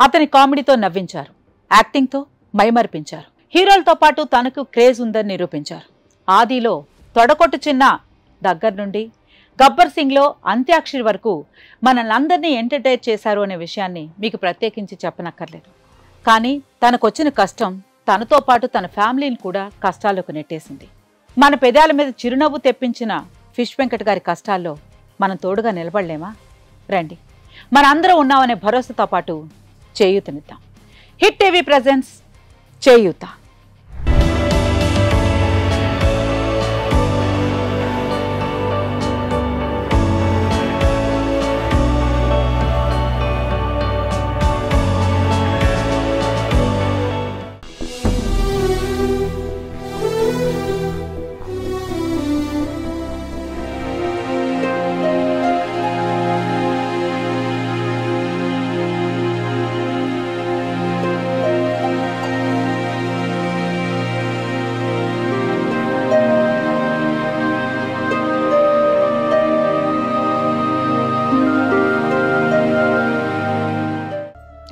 అతని కామెడీతో నవ్వించారు, యాక్టింగ్తో మైమర్పించారు. హీరోలతో పాటు తనకు క్రేజ్ ఉందని నిరూపించారు. ఆదిలో తొడకొట్టు చిన్న దగ్గర నుండి గబ్బర్ సింగ్లో అంత్యాక్షరి వరకు మనల్ని ఎంటర్టైన్ చేశారు అనే విషయాన్ని మీకు ప్రత్యేకించి చెప్పనక్కర్లేదు. కానీ తనకొచ్చిన కష్టం తనతో పాటు తన ఫ్యామిలీని కూడా కష్టాల్లోకి నెట్టేసింది. మన పెదాల మీద చిరునవ్వు తెప్పించిన ఫిష్ వెంకట్ గారి కష్టాల్లో మనం తోడుగా నిలబడలేమా? రండి, మనందరం ఉన్నామనే భరోసాతో పాటు చేయూతనిద్దాం. హిట్ టీవీ ప్రెజెంట్స్ చేయూత.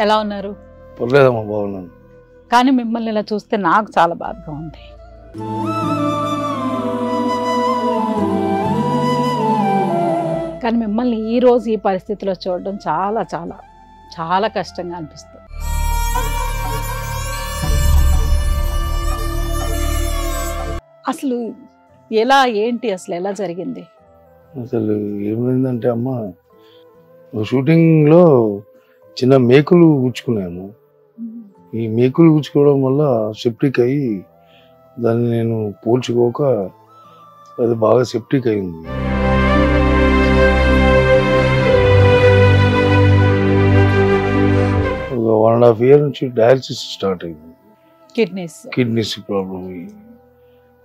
ఎలా ఉన్నారు? పర్లేదమ్మా, బాగున్నాను. కానీ మిమ్మల్ని ఇలా చూస్తే నాకు చాలా బాధగా ఉంది. కానీ మిమ్మల్ని ఈ రోజు ఈ పరిస్థితిలో చూడడం చాలా చాలా చాలా కష్టంగా అనిపిస్తుంది. అసలు ఎలా ఏంటి, అసలు ఎలా జరిగింది? అసలు ఏమైందంటే అమ్మ, షూటింగ్లో చిన్న మేకులు గుచ్చుకున్నాను. ఈ మేకులు గుచ్చుకోవడం వల్ల సెప్టిక్ అయ్యి దాన్ని నేను పోల్చుకోక అది బాగా సెప్టిక్ అయింది. ఒక 1.5 year నుంచి డయాలసిస్ స్టార్ట్ అయింది. Kidneys problem.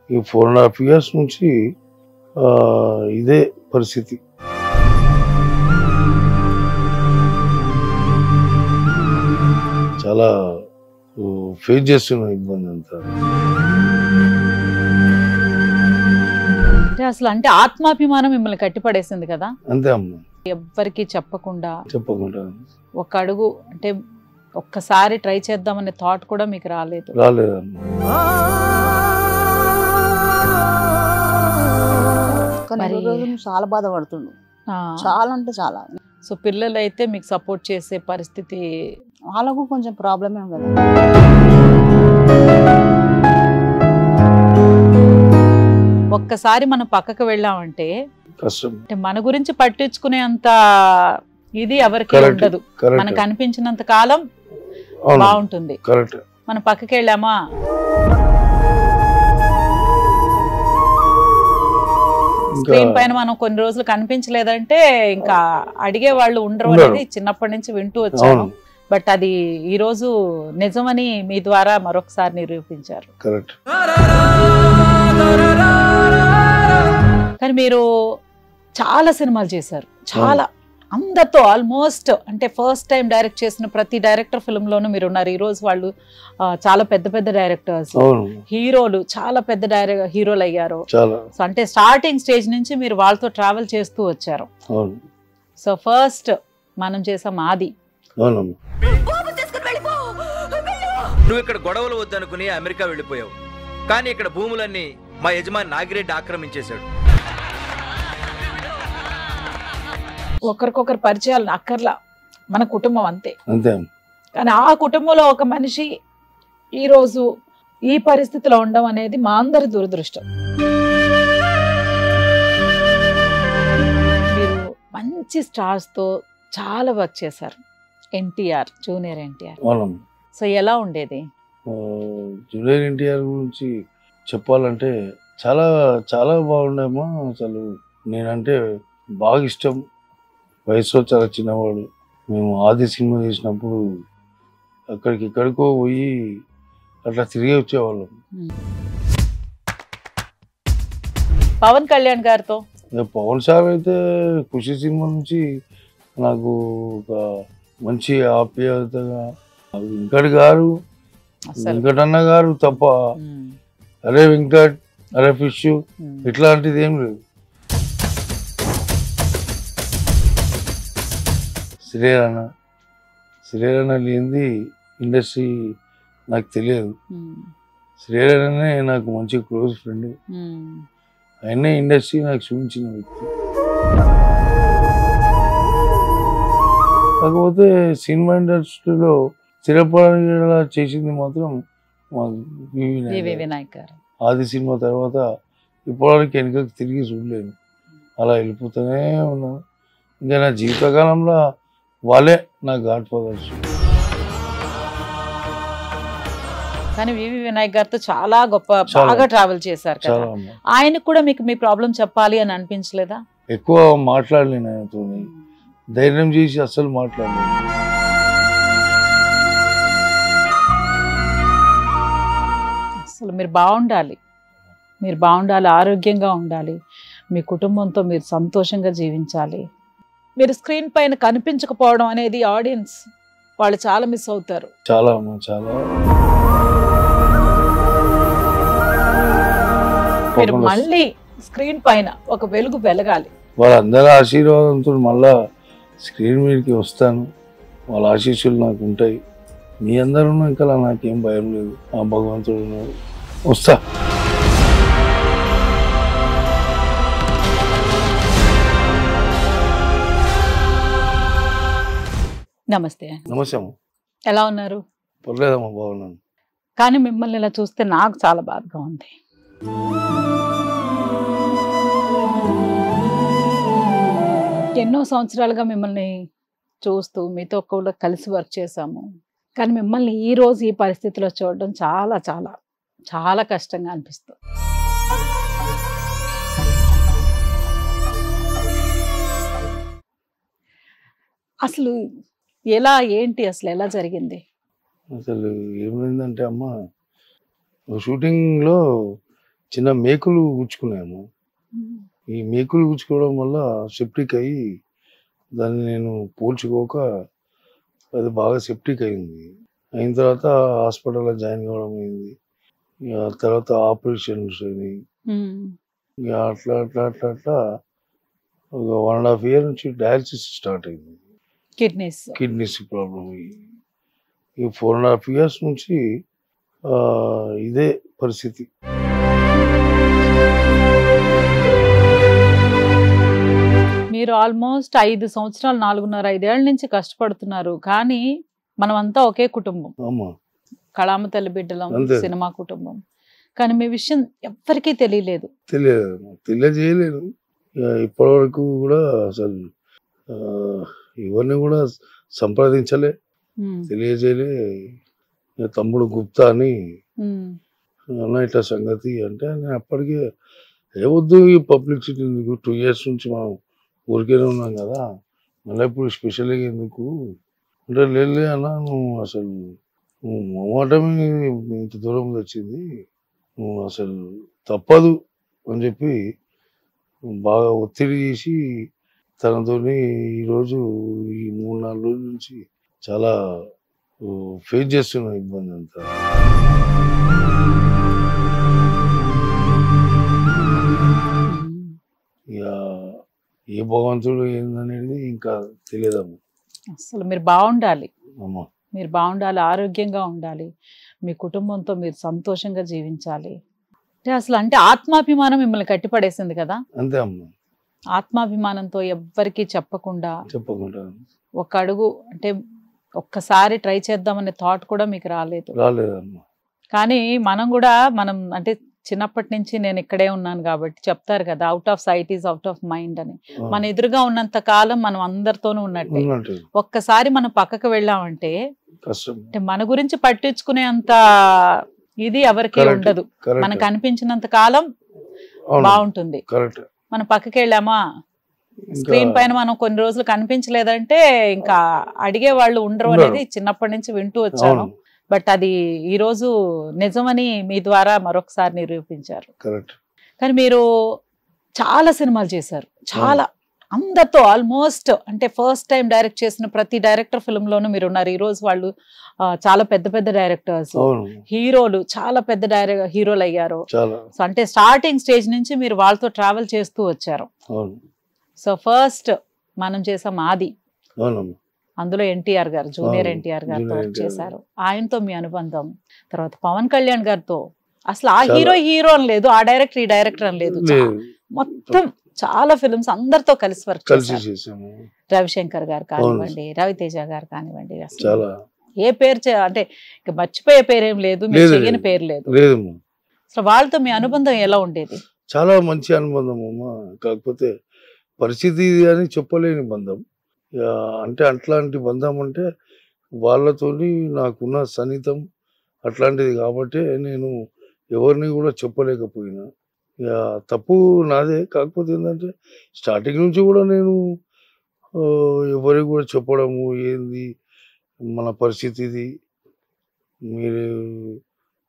ఈ 4.5 years నుంచి ఇదే పరిస్థితి. చాలా ఫేస్ చేస్తున్న ఇబ్బంది అంతా. అసలు ఆత్మాభిమానం మిమ్మల్ని కట్టిపడేసింది కదా? అంతే అమ్మ. ఎవ్వరికి చెప్పకుండా ఒక అడుగు ఒక్కసారి ట్రై చేద్దామనే థాట్ కూడా మీకు రాలేదు? రాలేదమ్మా. చాలా బాధపడుతుండు, చాలా అంటే చాలా. సో పిల్లలు అయితే మీకు సపోర్ట్ చేసే పరిస్థితి? వాళ్ళకు కొంచెం ప్రాబ్లమే కదా. ఒక్కసారి మనం పక్కకు వెళ్ళామంటే మన గురించి పట్టించుకునే అంత ఇది ఎవరికి ఉండదు. మనకు అనిపించినంత కాలం బాగుంటుంది. మనం పక్కకి వెళ్ళామా స్క్రీన్ పైన మనం కొన్ని రోజులు కనిపించలేదంటే ఇంకా అడిగే వాళ్ళు ఉండరు అనేది చిన్నప్పటి నుంచి వింటూ వచ్చాను. బట్ అది ఈ రోజు నిజమని మీ ద్వారా మరొకసారి నిరూపించారు. కానీ మీరు చాలా సినిమాలు చేశారు, చాలా అందరితో ఆల్మోస్ట్ ఫస్ట్ టైం డైరెక్ట్ చేసిన ప్రతి డైరెక్టర్ ఫిల్మ్ లోనూ మీరు ఉన్నారు. ఈ రోజు వాళ్ళు చాలా పెద్ద పెద్ద డైరెక్టర్స్, హీరోలు, చాలా పెద్ద హీరోలు అయ్యారు. సో స్టార్టింగ్ స్టేజ్ నుంచి మీరు వాళ్ళతో ట్రావెల్ చేస్తూ వచ్చారు. సో ఫస్ట్ మనం చేసాం ఆది. నువ్వు ఇక్కడ గొడవలు వద్దనుకుని అమెరికా వెళ్ళిపోయావు, కానీ ఇక్కడ భూములన్నీ మా యజమాని నాగిరెడ్డి ఆక్రమించేశాడు. ఒకరికొకరు పరిచయాలు అక్కర్లా, మన కుటుంబం అంతే. కానీ ఆ కుటుంబంలో ఒక మనిషి ఈ రోజు ఈ పరిస్థితిలో ఉండడం అనేది మా అందరి దురదృష్టం. మీరు మంచి స్టార్స్ తో చాలా వర్క్ చేశారు. ఎన్టీఆర్, జూనియర్ ఎన్టీఆర్. సో ఎలా ఉండేది? జూనియర్ ఎన్టీఆర్ గురించి చెప్పాలంటే చాలా చాలా బాగుండేమో. అసలు నేనంటే బాగా ఇష్టం. వయసులో చాలా చిన్నవాడు. మేము ఆది సినిమా చేసినప్పుడు అక్కడికి ఎక్కడికో పోయి అట్లా తిరిగి వచ్చేవాళ్ళం. పవన్ కళ్యాణ్ గారితో? పవన్ సార్ అయితే ఖుషి సినిమా నుంచి నాకు ఒక మంచి ఆప్యాయతగా, వెంకట్ గారు, వెంకటన్న గారు తప్ప అరే వెంకట్, అరే ఫిష్ ఇట్లాంటిది ఏం లేదు. శ్రీరణ శ్రీరణ లేనిది ఇండస్ట్రీ నాకు తెలియదు. ఉమ్, శ్రీరణనే నాకు మంచి క్లోజ్ ఫ్రెండ్. ఉమ్, ఆయనే ఇండస్ట్రీ నాకు చూపించిన వ్యక్తి. కాకపోతే సినిమా ఇండస్ట్రీలో స్థిరపడంగా చేసింది మాత్రం మా వివి నాయక్ వివి గారు. వినాయక్ గారు. ఆది సినిమా తర్వాత ఇప్పటివరకు వెనుకకు తిరిగి చూడలేను. అలా వెళ్ళిపోతూనే ఉన్నాను. ఇంకా నా జీవితకాలంలో వాళ్ళే నా గాడ్ ఫాదర్స్. కానీ వివి వినాయక్ గారితో చాలా గొప్ప చాలా. బాగా ట్రావెల్ చేశారు కదా. చాలా అమ్మా. ఆయనకు కూడా మీకు మీ ప్రాబ్లం చెప్పాలి అని అనిపించలేదా? ఎక్కువ మాట్లాడలేను ఆయనతో. ధైర్యం చేసి అస్సలు మాట్లాడలేను. అసలు మీరు బాగుండాలి, మీరు బాగుండాలి, ఆరోగ్యంగా ఉండాలి, మీ కుటుంబంతో మీరు సంతోషంగా జీవించాలి. మీరు స్క్రీన్ పైన కనిపించకపోవడం అనేది ఆడియన్స్ వాళ్ళు చాలా మిస్ అవుతారు. చాలా అమ్మా, చాలా. మీరు మళ్ళీ స్క్రీన్ పైన ఒక వెలుగు వెలగాలి. వాళ్ళందరి ఆశీర్వాదంతో మళ్ళా స్క్రీన్ మీదకి వస్తాను. వాళ్ళ ఆశీస్సులు నాకు ఉంటాయి. మీ అందరూ ఇంకా నాకేం భయం లేదు. ఆ భగవంతుడు ఉన్నాడు. వస్తా. నమస్తే. నమస్తే అమ్మ. ఎలా ఉన్నారు? పర్లేదమ్మా, బాగున్నాను. కానీ మిమ్మల్ని ఇలా చూస్తే నాకు చాలా బాధగా ఉంది. ఎన్నో సంవత్సరాలుగా మిమ్మల్ని చూస్తూ మీతో కూడా కలిసి వర్క్ చేశాము. కానీ మిమ్మల్ని ఈ రోజు ఈ పరిస్థితిలో చూడడం చాలా చాలా చాలా కష్టంగా అనిపిస్తుంది. అసలు ఎలా ఏంటి అసలు ఎలా జరిగింది? అసలు ఏమైందంటే అమ్మ, షూటింగ్లో చిన్న మేకులు గుచ్చుకున్నాము. ఈ మేకులు గుచ్చుకోవడం వల్ల సెప్టిక్ అయ్యి దాన్ని నేను పోల్చుకోక అది బాగా సెప్టిక్ అయింది. అయిన తర్వాత హాస్పిటల్లో జాయిన్ కావడం అయింది. ఇక తర్వాత ఆపరేషన్స్ అయినాయి. ఇక అట్లా అట్లా అట్లా అట్లా ఒక 1.5 year నుంచి డయాలసిస్ స్టార్ట్ అయింది. కిడ్నీస్ ప్రాబ్లం అయ్యి ఈ 4.5 years నుంచి ఇదే పరిస్థితి. మీరు ఆల్మోస్ట్ 5 సంవత్సరాలు 4.5 ఏళ్ల నుంచి కష్టపడుతున్నారు. కానీ మనమంతా ఒకే కుటుంబం, అమ్మా కళామ తల్లి బిడ్డలం, అంతే. సినిమా కుటుంబం. కానీ మీ విషయం ఎవ్వరికీ తెలియలేదు. తెలియజేయలేను. ఇప్పటి వరకు కూడా అసలు ఎవరిని కూడా సంప్రదించలే, తెలియజేయలే. తమ్ముడు గుప్తా అని అన్న ఇట్లా సంగతి అంటే నేను అప్పటికే ఏవద్దు ఈ పబ్లిసిటీ ఎందుకు, 2 years నుంచి మనం ఊరికేనే ఉన్నాం కదా, మళ్ళీ ఇప్పుడు స్పెషల్గా ఎందుకు అంటే లేదు అన్న, నువ్వు అసలు నువ్వు మొమ్మటమే ఇంత దూరం వచ్చింది, నువ్వు అసలు తప్పదు అని చెప్పి బాగా ఒత్తిడి చేసి తనతోని ఈరోజు ఈ 3-4 రోజుల నుంచి చాలా ఫేస్ చేస్తున్న ఇబ్బంది అంతా. ఇక ఏ భగవంతుడు ఏందనేది ఇంకా తెలియదమ్మా. అసలు మీరు బాగుండాలి, అమ్మా మీరు బాగుండాలి, ఆరోగ్యంగా ఉండాలి, మీ కుటుంబంతో మీరు సంతోషంగా జీవించాలి. అంటే అసలు అంటే ఆత్మాభిమానం మిమ్మల్ని కట్టిపడేసింది కదా. అంతే అమ్మా. ఆత్మాభిమానంతో ఎవ్వరికీ చెప్పకుండా చెప్పకుండా ఒక అడుగు అంటే ఒక్కసారి ట్రై చేద్దామనే థాట్ కూడా మీకు రాలేదమ్మా. కానీ మనం అంటే చిన్నప్పటి నుంచి నేను ఇక్కడే ఉన్నాను కాబట్టి చెప్తారు కదా, out of sight is out of mind అని. మన ఎదురుగా ఉన్నంత కాలం మనం అందరితోనూ ఉన్నట్టే. ఒక్కసారి మనం పక్కకు వెళ్ళామంటే అంటే మన గురించి పట్టించుకునే అంత ఇది ఎవరికి ఉండదు. మనకు అనిపించినంత కాలం బాగుంటుంది. మనం పక్కకి వెళ్ళామా, స్క్రీన్ పైన మనం కొన్ని రోజులు కనిపించలేదంటే ఇంకా అడిగే వాళ్ళు ఉండరు అనేది చిన్నప్పటి నుంచి వింటూ వచ్చాను. బట్ అది ఈ రోజు నిజమని మీ ద్వారా మరొకసారి నిరూపించారు. కానీ మీరు చాలా సినిమాలు చేశారు, చాలా అందరితో ఆల్మోస్ట్ అంటే ఫస్ట్ టైం డైరెక్ట్ చేసిన ప్రతి డైరెక్టర్ ఫిల్మ్ లోనూ మీరు ఉన్నారు. ఈ రోజు వాళ్ళు చాలా పెద్ద పెద్ద డైరెక్టర్స్, హీరోలు, చాలా పెద్ద హీరోలు అయ్యారు. సో అంటే స్టార్టింగ్ స్టేజ్ నుంచి మీరు వాళ్ళతో ట్రావెల్ చేస్తూ వచ్చారు. సో ఫస్ట్ మనం చేసాం అందులో ఎన్టీఆర్ గారు, జూనియర్ అవును, ఎన్టీఆర్ గారితో జూనియర్ వర్క్ NTR. చేశారు. ఆయనతో మీ అనుబంధం, తర్వాత పవన్ కళ్యాణ్ గారితో అసలు ఆ చాలా. హీరో అని లేదు, ఆ డైరెక్టర్ ఈ డైరెక్టర్ అని లేదు, లేదు, మొత్తం చాలా ఫిల్మ్స్ అందరితో కలిసి వర్క్ కలిసి చేశారు. చేసాము. రవిశంకర్ గారు కానివ్వండి, రవితేజ గారు కానివ్వండి, అసలు చాలా ఏ పేరు అంటే ఇక మర్చిపోయే పేరేం లేదు, మీరు లేదు, చెయ్యని లేదు. పేరు లేదు. లేదమ్మా, అసలు వాళ్ళతో మీ అనుబంధం ఎలా ఉండేది? చాలా మంచి అనుబంధం అమ్మా. కాకపోతే పరిస్థితి ఇది అని చెప్పలేని బంధం. ఇక అంటే అట్లాంటి బంధం అంటే వాళ్ళతోని నాకున్న సన్నిహితం అట్లాంటిది కాబట్టి నేను ఎవరిని కూడా చెప్పలేకపోయినా. ఇక తప్పు నాదే. కాకపోతే ఏంటంటే స్టార్టింగ్ నుంచి కూడా నేను ఎవరికి కూడా చెప్పడము ఏంది మన పరిస్థితి ఇది, మీరు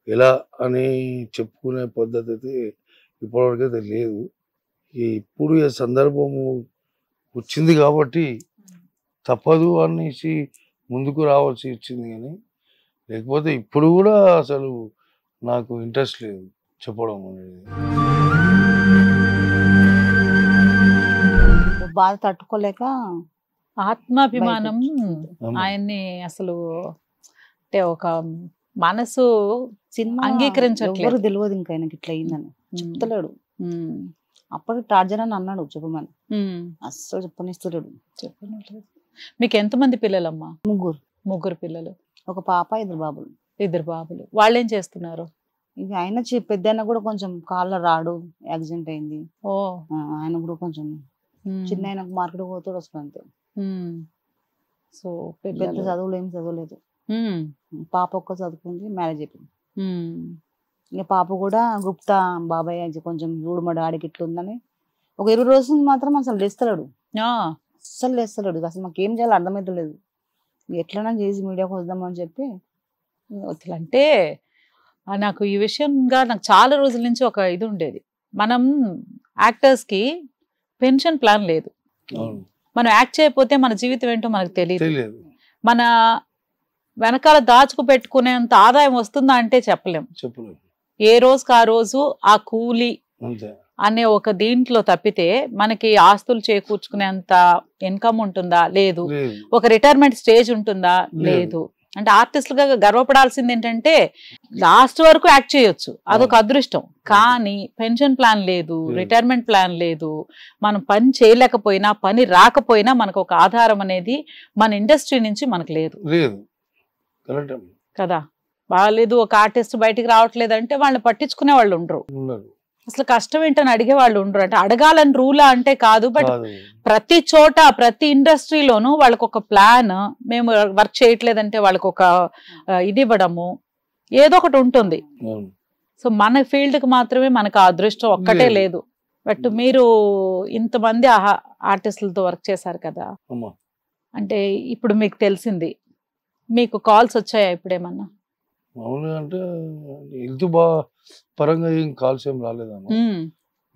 ఎలా అని చెప్పుకునే పద్ధతి అయితే ఇప్పటివరకైతే లేదు. ఇప్పుడు ఈ సందర్భము వచ్చింది కాబట్టి తప్పదు అనేసి ముందుకు రావాల్సి వచ్చింది, కానీ లేకపోతే ఇప్పుడు కూడా అసలు నాకు ఇంట్రెస్ట్ లేదు చెప్పడం అనేది. బాధ తట్టుకోలేక ఆత్మాభిమానం అమ్మ. ఆయన్ని అసలు అంటే ఒక మనసు సినిమా అంగీకరించట్లేదు. ఎవరు తెలియదు ఇంకా ఆయనకి ఇట్లా అయిందని చెప్తలేడు. ఉమ్, అప్పటికి టార్జన్ అని అన్నాడు చెప్పమని, ఉమ్, అస్సలు చెప్పనిస్తలేడు. చెప్పనట్లేదు. మీకు ఎంతమంది పిల్లలమ్మా? ముగ్గురు పిల్లలు, ఒక పాప 2 బాబులు. 2 బాబులు. వాళ్ళు ఏం చేస్తున్నారు? ఇక ఆయన పెద్ద కూడా కొంచెం కాళ్ళ రాడు, యాక్సిడెంట్ అయింది. ఓ, ఆయన కూడా కొంచెం చిన్న ఆయనకు మార్కెట్ పోతాడు వస్తుంది అంతే. సో పెద్ద చదువులు ఏం చదవలేదు. పాప ఒక్క చదువుకుంది, మ్యారేజ్ అయిపోయింది. ఇక పాప కూడా గుప్తా బాబాయ్ కొంచెం చూడు మా డాడీకి ఇట్లా ఉందని ఒక 20 రోజులు మాత్రం అసలు లేస్తలేడు, అస్సలు లేస్తలేడు. అసలు మాకు ఏం చేయాలో అర్థమవుతలేదు. ఎట్లైనా చేసి మీడియాకి వద్దామని చెప్పి అంటే నాకు ఈ విషయంగా నాకు చాలా రోజుల నుంచి ఒక ఇది ఉండేది. మనం యాక్టర్స్ కి పెన్షన్ ప్లాన్ లేదు. అవును, మనం యాక్ట్ చేయకపోతే మన జీవితం ఏంటో మనకు తెలియదు. తెలియదు. మన వెనకాల దాచుకు పెట్టుకునేంత ఆదాయం వస్తుందా అంటే చెప్పలేం. చెప్పలేదు, ఏ రోజుకి ఆ రోజు ఆ కూలి అంతే. అనే ఒక దీంట్లో తప్పితే మనకి ఆస్తులు చేకూర్చుకునేంత ఇన్కమ్ ఉంటుందా? లేదు. లేదు, ఒక రిటైర్మెంట్ స్టేజ్ ఉంటుందా? లేదు. లేదు. అంటే ఆర్టిస్టులుగా గర్వపడాల్సింది ఏంటంటే లాస్ట్ వరకు యాక్ట్ చేయొచ్చు, అదొక అదృష్టం. కానీ పెన్షన్ ప్లాన్ లేదు, రిటైర్మెంట్ ప్లాన్ లేదు. మనం పని చేయలేకపోయినా, పని రాకపోయినా మనకు ఒక ఆధారం అనేది మన ఇండస్ట్రీ నుంచి మనకు లేదు. లేదు, కరెక్ట్ కదా? బాగాలేదు, ఒక ఆర్టిస్ట్ బయటికి రావట్లేదు అంటే వాళ్ళని పట్టించుకునే వాళ్ళు ఉండరు. ఉండదు. అసలు కష్టం ఏంటని అడిగే వాళ్ళు ఉండరు. అంటే అడగాలని రూలా అంటే కాదు, బట్ కాదు. ప్రతి చోట ప్రతి ఇండస్ట్రీలోనూ వాళ్ళకు ఒక ప్లాన్, మేము వర్క్ చేయట్లేదంటే వాళ్ళకు ఒక ఇది ఇవ్వడము ఏదో ఒకటి ఉంటుంది. అవును. సో మన ఫీల్డ్ కి మాత్రమే మనకు ఆ అదృష్టం ఒక్కటే లేదు. బట్ మీరు ఇంతమంది ఆర్టిస్టులతో వర్క్ చేశారు కదా, అమ్మా, అంటే ఇప్పుడు మీకు తెలిసింది, మీకు కాల్స్ వచ్చాయా ఇప్పుడేమన్నా? మామూలుగా అంటే హెల్త్ పరంగా ఏం కాల్స్ ఏం రాలేదమ్మా.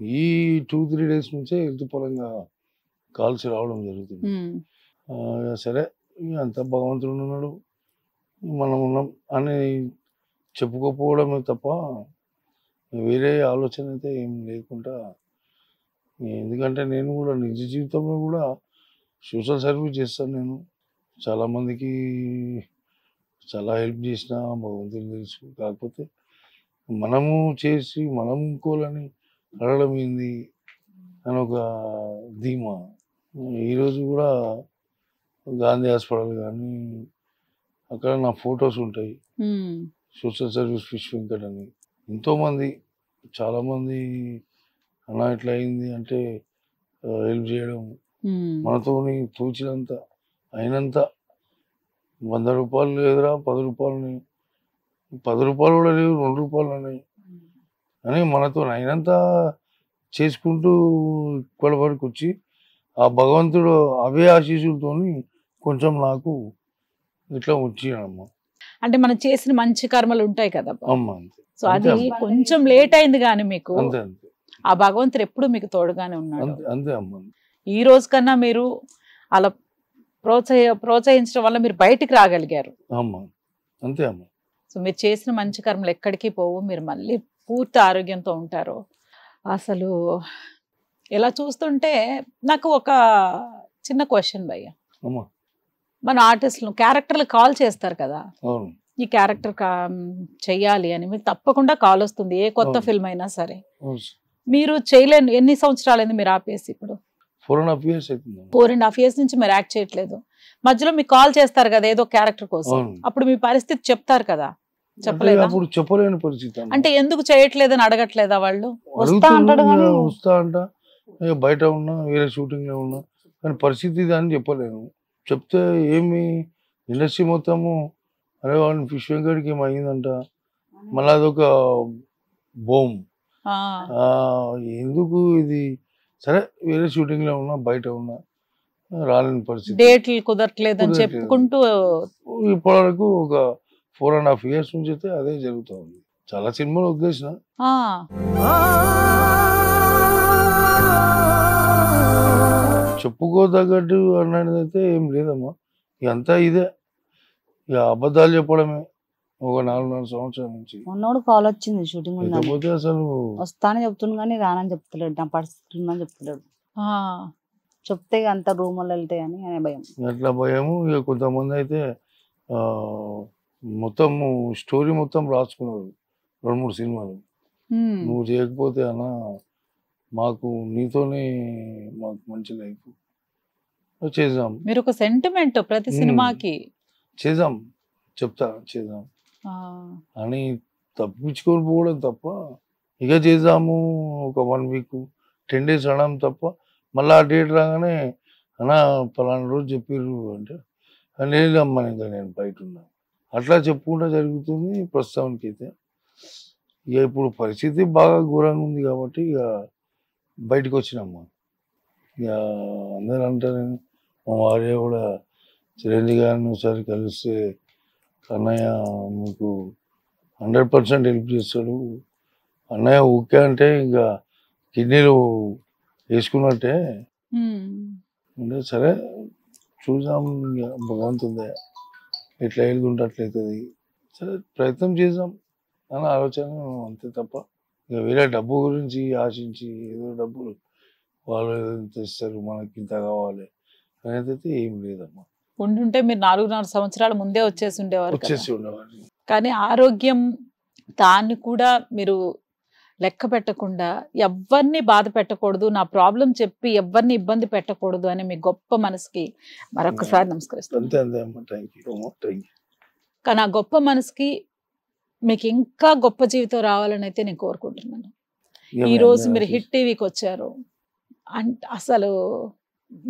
ఈ 2-3 డేస్ నుంచే హెల్త్ పరంగా కాల్స్ రావడం జరుగుతుంది. సరే, అంత భగవంతుడు ఉన్నాడు, మనం ఉన్నాం అని చెప్పుకోకపోవడమే తప్ప వేరే ఆలోచన అయితే ఏం లేకుండా. ఎందుకంటే నేను కూడా నిజ జీవితంలో కూడా సోషల్ సర్వీస్ చేస్తాను. నేను చాలామందికి చాలా హెల్ప్ చేసిన భగవంతుని తెలుసు. కాకపోతే మనము చేసి మనం ఇంకోలని అడగడం ఏంది అని ఒక ధీమా. ఈరోజు కూడా గాంధీ హాస్పిటల్ కానీ అక్కడ నా ఫొటోస్ ఉంటాయి. సోషల్ సర్వీస్ ఫిష్ వెంకట్ అని ఎంతోమంది చాలామంది అలా ఎట్లా అయింది అంటే హెల్ప్ చేయడం, మనతోని తోచినంత అయినంత. 100 రూపాయలు లేదురా, 10 రూపాయలని, 10 రూపాయలు కూడా లేవు, 2 రూపాయలు అని అని మనతో అయినంత చేసుకుంటూ ఇక్కడ వరకు వచ్చి ఆ భగవంతుడు అవే ఆశీస్సులతో కొంచెం నాకు ఇట్లా వచ్చినమ్మా. అంటే మనం చేసిన మంచి కర్మలు ఉంటాయి కదా అమ్మ, అంతే. సో అది కొంచెం లేట్ అయింది కానీ మీకు అంతే అంతే ఆ భగవంతుడు ఎప్పుడు మీకు తోడుగానే ఉన్నాడు. అంతే అంతే అమ్మ. ఈ రోజు కన్నా మీరు అలా ప్రోత్సహించడం వల్ల మీరు బయటికి రాగలిగారు. అమ్మ, అంతే అమ్మ. సో మీరు చేసిన మంచి కర్మలు ఎక్కడికి పోవు, మీరు మళ్ళీ పూర్తి ఆరోగ్యంతో ఉంటారు. అసలు ఇలా చూస్తుంటే నాకు ఒక చిన్న క్వశ్చన్ భయ్య, అమ్మ, మన ఆర్టిస్టులు క్యారెక్టర్లు కాల్ చేస్తారు కదా, అవును ఈ క్యారెక్టర్ చెయ్యాలి అని మీకు తప్పకుండా కాల్ వస్తుంది, ఏ కొత్త అవును. ఫిల్మ్ అయినా సరే. అవును. మీరు చేయలేని ఎన్ని సంవత్సరాలైంది మీరు ఆపేసి? ఇప్పుడు 4.5 years అవుతుంది. 4.5 years నుంచి మీరు యాక్ట్ చేయట్లేదు. మధ్యలో మీకు కాల్ చేస్తారు కదా ఏదో క్యారెక్టర్ కోసం, అవును. అప్పుడు మీ పరిస్థితి చెప్తారు కదా, అంటే చెప్పలేదా? అప్పుడు చెప్పలేని పరిస్థితి అన్న. అంటే ఎందుకు చేయట్లేదని అడగట్లేదా వాళ్ళు? వస్తా అంటాడు కానీ వస్తా అంట, ఇక బయట ఉన్నా వేరే షూటింగ్ లో ఉన్నా, కానీ పరిస్థితి ఇది అని చెప్పలేను. చెప్తే ఏమి ఇండస్ట్రీ మొత్తము అరే వాడిని ఫిష్ వెంకట్కి ఏమైందంట, మళ్ళీ అదొక బోమ్. ఆ, ఎందుకు ఇది, సరే వేరే షూటింగ్ లో ఉన్నా బయట ఉన్నా రాలేని పరిస్థితి. డేట్లు కుదరట్లేదని కుదరట్లేదు. చెప్పుకుంటూ ఇప్పటి వరకు ఒక 4.5 years నుంచి అయితే అదే జరుగుతుంది. చాలా సినిమాలు వదిలేసిన, ఆ, చెప్పుకోదగ్గట్టు అన్నది అయితే ఏం లేదమ్మా. ఇదంతా ఇదే, ఇక అబద్ధాలు చెప్పడమే ఒక 4.5 సంవత్సరాల నుంచి. మొన్నోడు కాల్ వచ్చింది షూటింగ్ ఉందని, లేకపోతే అసలు వస్తా అని చెప్తుంది కానీ రానని చెప్తలేడు, నా పరిస్థితి ఉందని చెప్తలేడు. ఆ, చెప్తే ఇక అంత రూములు వెళ్తాయని అనే భయం. అట్లా భయము. ఇక కొంతమంది అయితే మొత్తము స్టోరీ మొత్తం రాసుకున్నారు 2-3 సినిమాలు. ఉమ్, నువ్వు చేయకపోతే అన్న మాకు నీతోనే మాకు మంచి లైఫ్ చేద్దాం మీరు ఒక సెంటిమెంట్ ప్రతి సినిమాకి. చేద్దాం చెప్తా చేద్దాం ఆ, అని తప్పించుకొని పోవడం తప్ప, ఇక చేద్దాము ఒక 1 week 10 days అనడం తప్ప, మళ్ళీ ఆ డేట్ రాగానే అన్న పలానా రోజు చెప్పిర్రు అంటే లేదమ్మా ఇంకా నేను బయట ఉన్నా, అట్లా చెప్పుకుంటూ జరుగుతుంది ప్రస్తుతానికి అయితే. ఇక ఇప్పుడు పరిస్థితి బాగా ఘోరంగా ఉంది కాబట్టి ఇక బయటకు వచ్చినమ్మా. ఇక అందరూ అంటారు, మా భార్య కూడా చిరంజీవి గారిని ఒకసారి కలిస్తే అన్నయ్య మీకు 100% హెల్ప్ చేస్తాడు, అన్నయ్య ఓకే అంటే ఇంకా కిడ్నీలు వేసుకున్నట్టే ఉమ్, అంటే, సరే చూద్దాం ఇక భగవంతుందే ఎట్లా వెళ్తుంటే అట్లయితుంది, సరే ప్రయత్నం చేద్దాం అని ఆలోచన అంతే తప్ప, ఇక వేరే డబ్బు గురించి ఆశించి ఏదో డబ్బులు వాళ్ళు ఎంత ఇస్తారు మనకి ఇంత కావాలి అనేది అయితే ఏం లేదమ్మా. ఉండుంటే మీరు 4.5 సంవత్సరాల ముందే వచ్చేసి ఉండేవారు కదా. వచ్చేసి ఉండేవాడిని. కానీ ఆరోగ్యం దాన్ని కూడా మీరు లెక్క పెట్టకుండా ఎవరిని బాధ పెట్టకూడదు, నా ప్రాబ్లం చెప్పి ఎవరిని ఇబ్బంది పెట్టకూడదు అని మీ గొప్ప మనసుకి మరొకసారి నమస్కరిస్తాను. అంతే అంతే అమ్మా. Thank you. కానీ ఆ గొప్ప మనసుకి మీకు ఇంకా గొప్ప జీవితం రావాలని అయితే నేను కోరుకుంటున్నాను. ఈ రోజు మీరు హిట్ టీవీకి వచ్చారు అంటే అసలు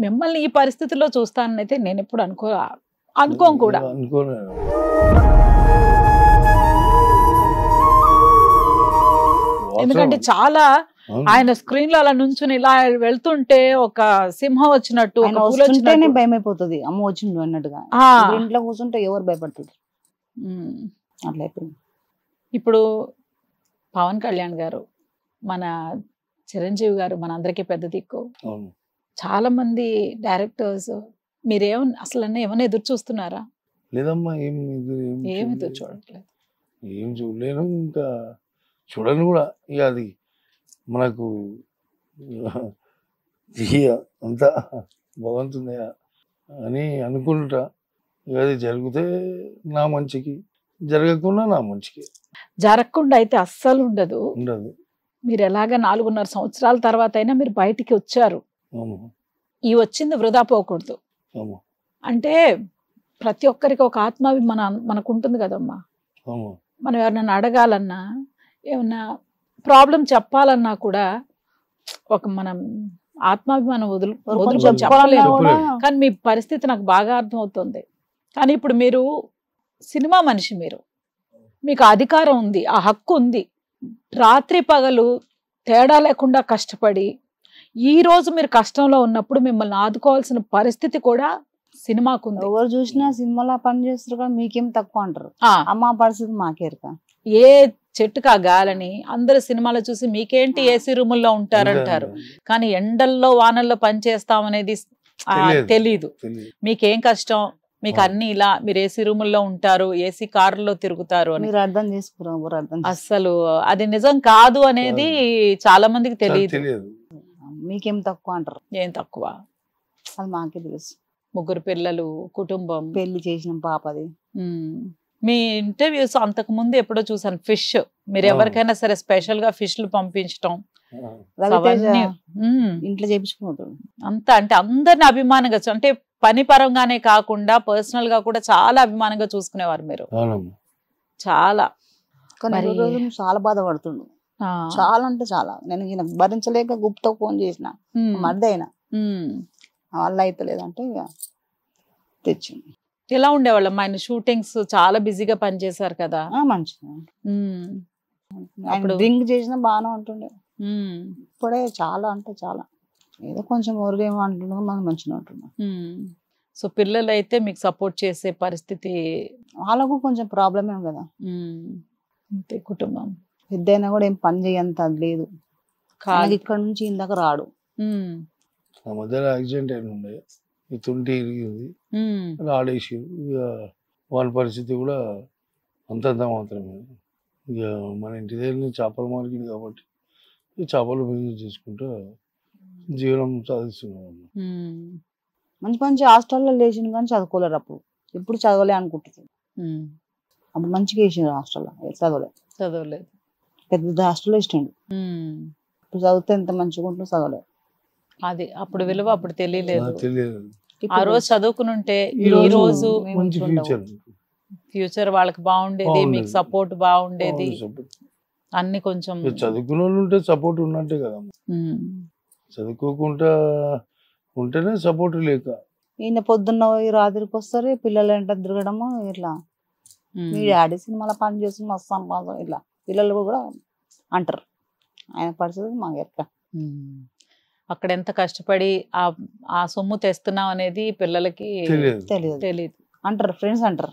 మిమ్మల్ని ఈ పరిస్థితిలో చూస్తానని అయితే నేను ఎప్పుడు అనుకోను కూడా. అనుకోలేదు. ఎందుకంటే చాలా ఆయన స్క్రీన్ లో అలా నుంచుని ఇలా వెళ్తుంటే ఒక సింహం వచ్చినట్టు, ఒక ఆయన పులి వస్తుంటేనే వచ్చినట్టు. భయం అయిపోతుంది, అమ్మ వచ్చిండు అన్నట్టుగా. ఆ, ఇప్పుడు ఇంట్లో కూర్చుంటే ఎవరు భయపడుతుంది, ఉమ్. అట్లా అయిపోయింది. ఇప్పుడు పవన్ కళ్యాణ్ గారు, మన చిరంజీవి గారు మన అందరికీ పెద్ద దిక్కు. అవును. చాలా మంది డైరెక్టర్స్ అసలు ఏమన్నా ఎదురు చూస్తున్నారా? లేదమ్మా, ఏం ఏమి ఎదురు చూడట్లేదు. ఏం చూడలేను, ఇంకా చూడను కూడా. ఇక అది మనకు ఇక అంతా భగవంతుందే అని అనుకుంటా. ఇక అది జరిగితే నా మంచికి, జరగకుండా నా మంచికి. జరగకుండా అయితే అస్సలు ఉండదు. ఉండదు. మీరు ఎలాగ 4.5 సంవత్సరాల తర్వాత అయినా మీరు బయటికి వచ్చారు. అవును. ఈ వచ్చింది వృధా పోకూడదు. అవును. అంటే ప్రతి ఒక్కరికి ఒక ఆత్మాభిమానం మనకు ఉంటుంది కదమ్మా. అవును. మనం ఎవరినైనా అడగాలన్నా, ఏమన్నా ప్రాబ్లం చెప్పాలన్నా కూడా ఒక మనం ఆత్మాభిమానం వదులుకొని చెప్పాలన్నా చెప్పలేము. కూడా కానీ మీ పరిస్థితి నాకు బాగా అర్థమవుతుంది. కానీ ఇప్పుడు మీరు సినిమా మనిషి, మీకు అధికారం ఉంది, ఆ హక్కు ఉంది. రాత్రి పగలు తేడా లేకుండా కష్టపడి ఈ రోజు మీరు కష్టంలో ఉన్నప్పుడు మిమ్మల్ని ఆదుకోవాల్సిన పరిస్థితి కూడా సినిమాకు ఉంది. ఎవరు చూసినా సినిమాలో పని చేస్తారు కానీ మీకేం తక్కువ అంటారు. ఆ, అమ్మ పరిస్థితి మాకేరక. ఏ చెట్టుకు ఆ గాలని అందరు సినిమాలో చూసి మీకేంటి ఏసీ రూముల్లో ఉంటారంటారు, కానీ ఎండల్లో వానల్లో పని చేస్తామనేది తెలీదు. మీకేం కష్టం, మీకు అన్ని ఇలా మీరు ఏసీ రూముల్లో ఉంటారు, ఏసీ కారులో తిరుగుతారు అని మీరు అర్థం చేసుకున్నారు. అసలు అది నిజం కాదు అనేది చాలా మందికి తెలియదు. మీకేం తక్కువ అంటారు, ఏం తక్కువ. అది మాకే తెలుసు. ముగ్గురు పిల్లలు, కుటుంబం. పెళ్లి చేసిన పాపది. మీ ఇంటర్వ్యూస్ అంతకు ముందు ఎప్పుడో చూసాను, ఫిష్ మీరు ఎవరికైనా సరే స్పెషల్ గా ఫిష్లు పంపించడం ఇంట్లో చేపించుకుంటాడు అంత, అంటే అందరిని అభిమానంగా అంటే పని పరంగానే కాకుండా పర్సనల్ గా కూడా చాలా అభిమానంగా చూసుకునేవారు మీరు. చాలా కానీ రోజు చాలా బాధపడుతుండు, చాలా అంటే చాలా. నేను ఈయన భరించలేక గుప్తా ఫోన్ చేసిన మధ్య అయినా వాళ్ళ అయితే లేదంటే ఇక తెచ్చింది. ఎలా ఉండేవాళ్ళం ఆయన షూటింగ్స్? చాలా బిజీగా పనిచేశారు కదా. మంచిగా డ్రింక్ చేసినా బాగానే ఉంటుండే. ఇప్పుడే చాలా అంటే చాలా ఏదో కొంచెం ఊరికేమో అంటున్నా మనం మంచిగా ఉంటున్నాం. సో పిల్లలు అయితే మీకు సపోర్ట్ చేసే పరిస్థితి? వాళ్ళకు కొంచెం ప్రాబ్లమే కదా, అంతే. కుటుంబం పెద్దయినా కూడా ఏం పని చేయంత లేదు. ఇక్కడ నుంచి ఇందాక రాడు. మధ్యలో యాక్సిడెంట్ అయిన ఉండే, ఈ తుంటి ఇరిగింది, రాడేసి ఇక వాళ్ళ పరిస్థితి కూడా అంతంత మాత్రమే. ఇక మన ఇంటి దగ్గర చేపల మార్కెట్ కాబట్టి ఈ చేపలు బిజినెస్ చేసుకుంటూ జీవనం సాధిస్తున్నాం. మంచి మంచి హాస్టల్లో లేచిన కానీ చదువుకోలేరు. అప్పుడు ఎప్పుడు చదవలే అనుకుంటున్నాడు. అప్పుడు మంచిగా వేసిండు హాస్టల్లో, చదవలేదు. పెద్ద హాస్టల్లో ఇష్టండు. ఇప్పుడు చదివితే ఎంత మంచిగా ఉంటుందో చదవలేదు. అది అప్పుడు విలువ అప్పుడు తెలియలేదు. ఆ రోజు చదువుకుని ఉంటే ఈ రోజు ఫ్యూచర్ వాళ్ళకి బాగుండేది, మీకు సపోర్ట్ బాగుండేది. అన్ని కొంచెం చదువుకున్న వాళ్ళు ఉంటే సపోర్ట్ ఉన్నట్టే కదా. చదువుకోకుండా ఉంటేనే సపోర్ట్ లేక ఈయన పొద్దున్న రాత్రికి వస్తారు, పిల్లలు వెంట తిరగడము ఇట్లా. మీ డాడీ సినిమాలో పని చేసి మస్తు ఇట్లా పిల్లలు కూడా అంటారు. ఆయన పరిస్థితి మాకు ఎట్లా. అక్కడ ఎంత కష్టపడి ఆ సొమ్ము తెస్తున్నాం అనేది పిల్లలకి తెలియదు అంటారు, ఫ్రెండ్స్ అంటారు.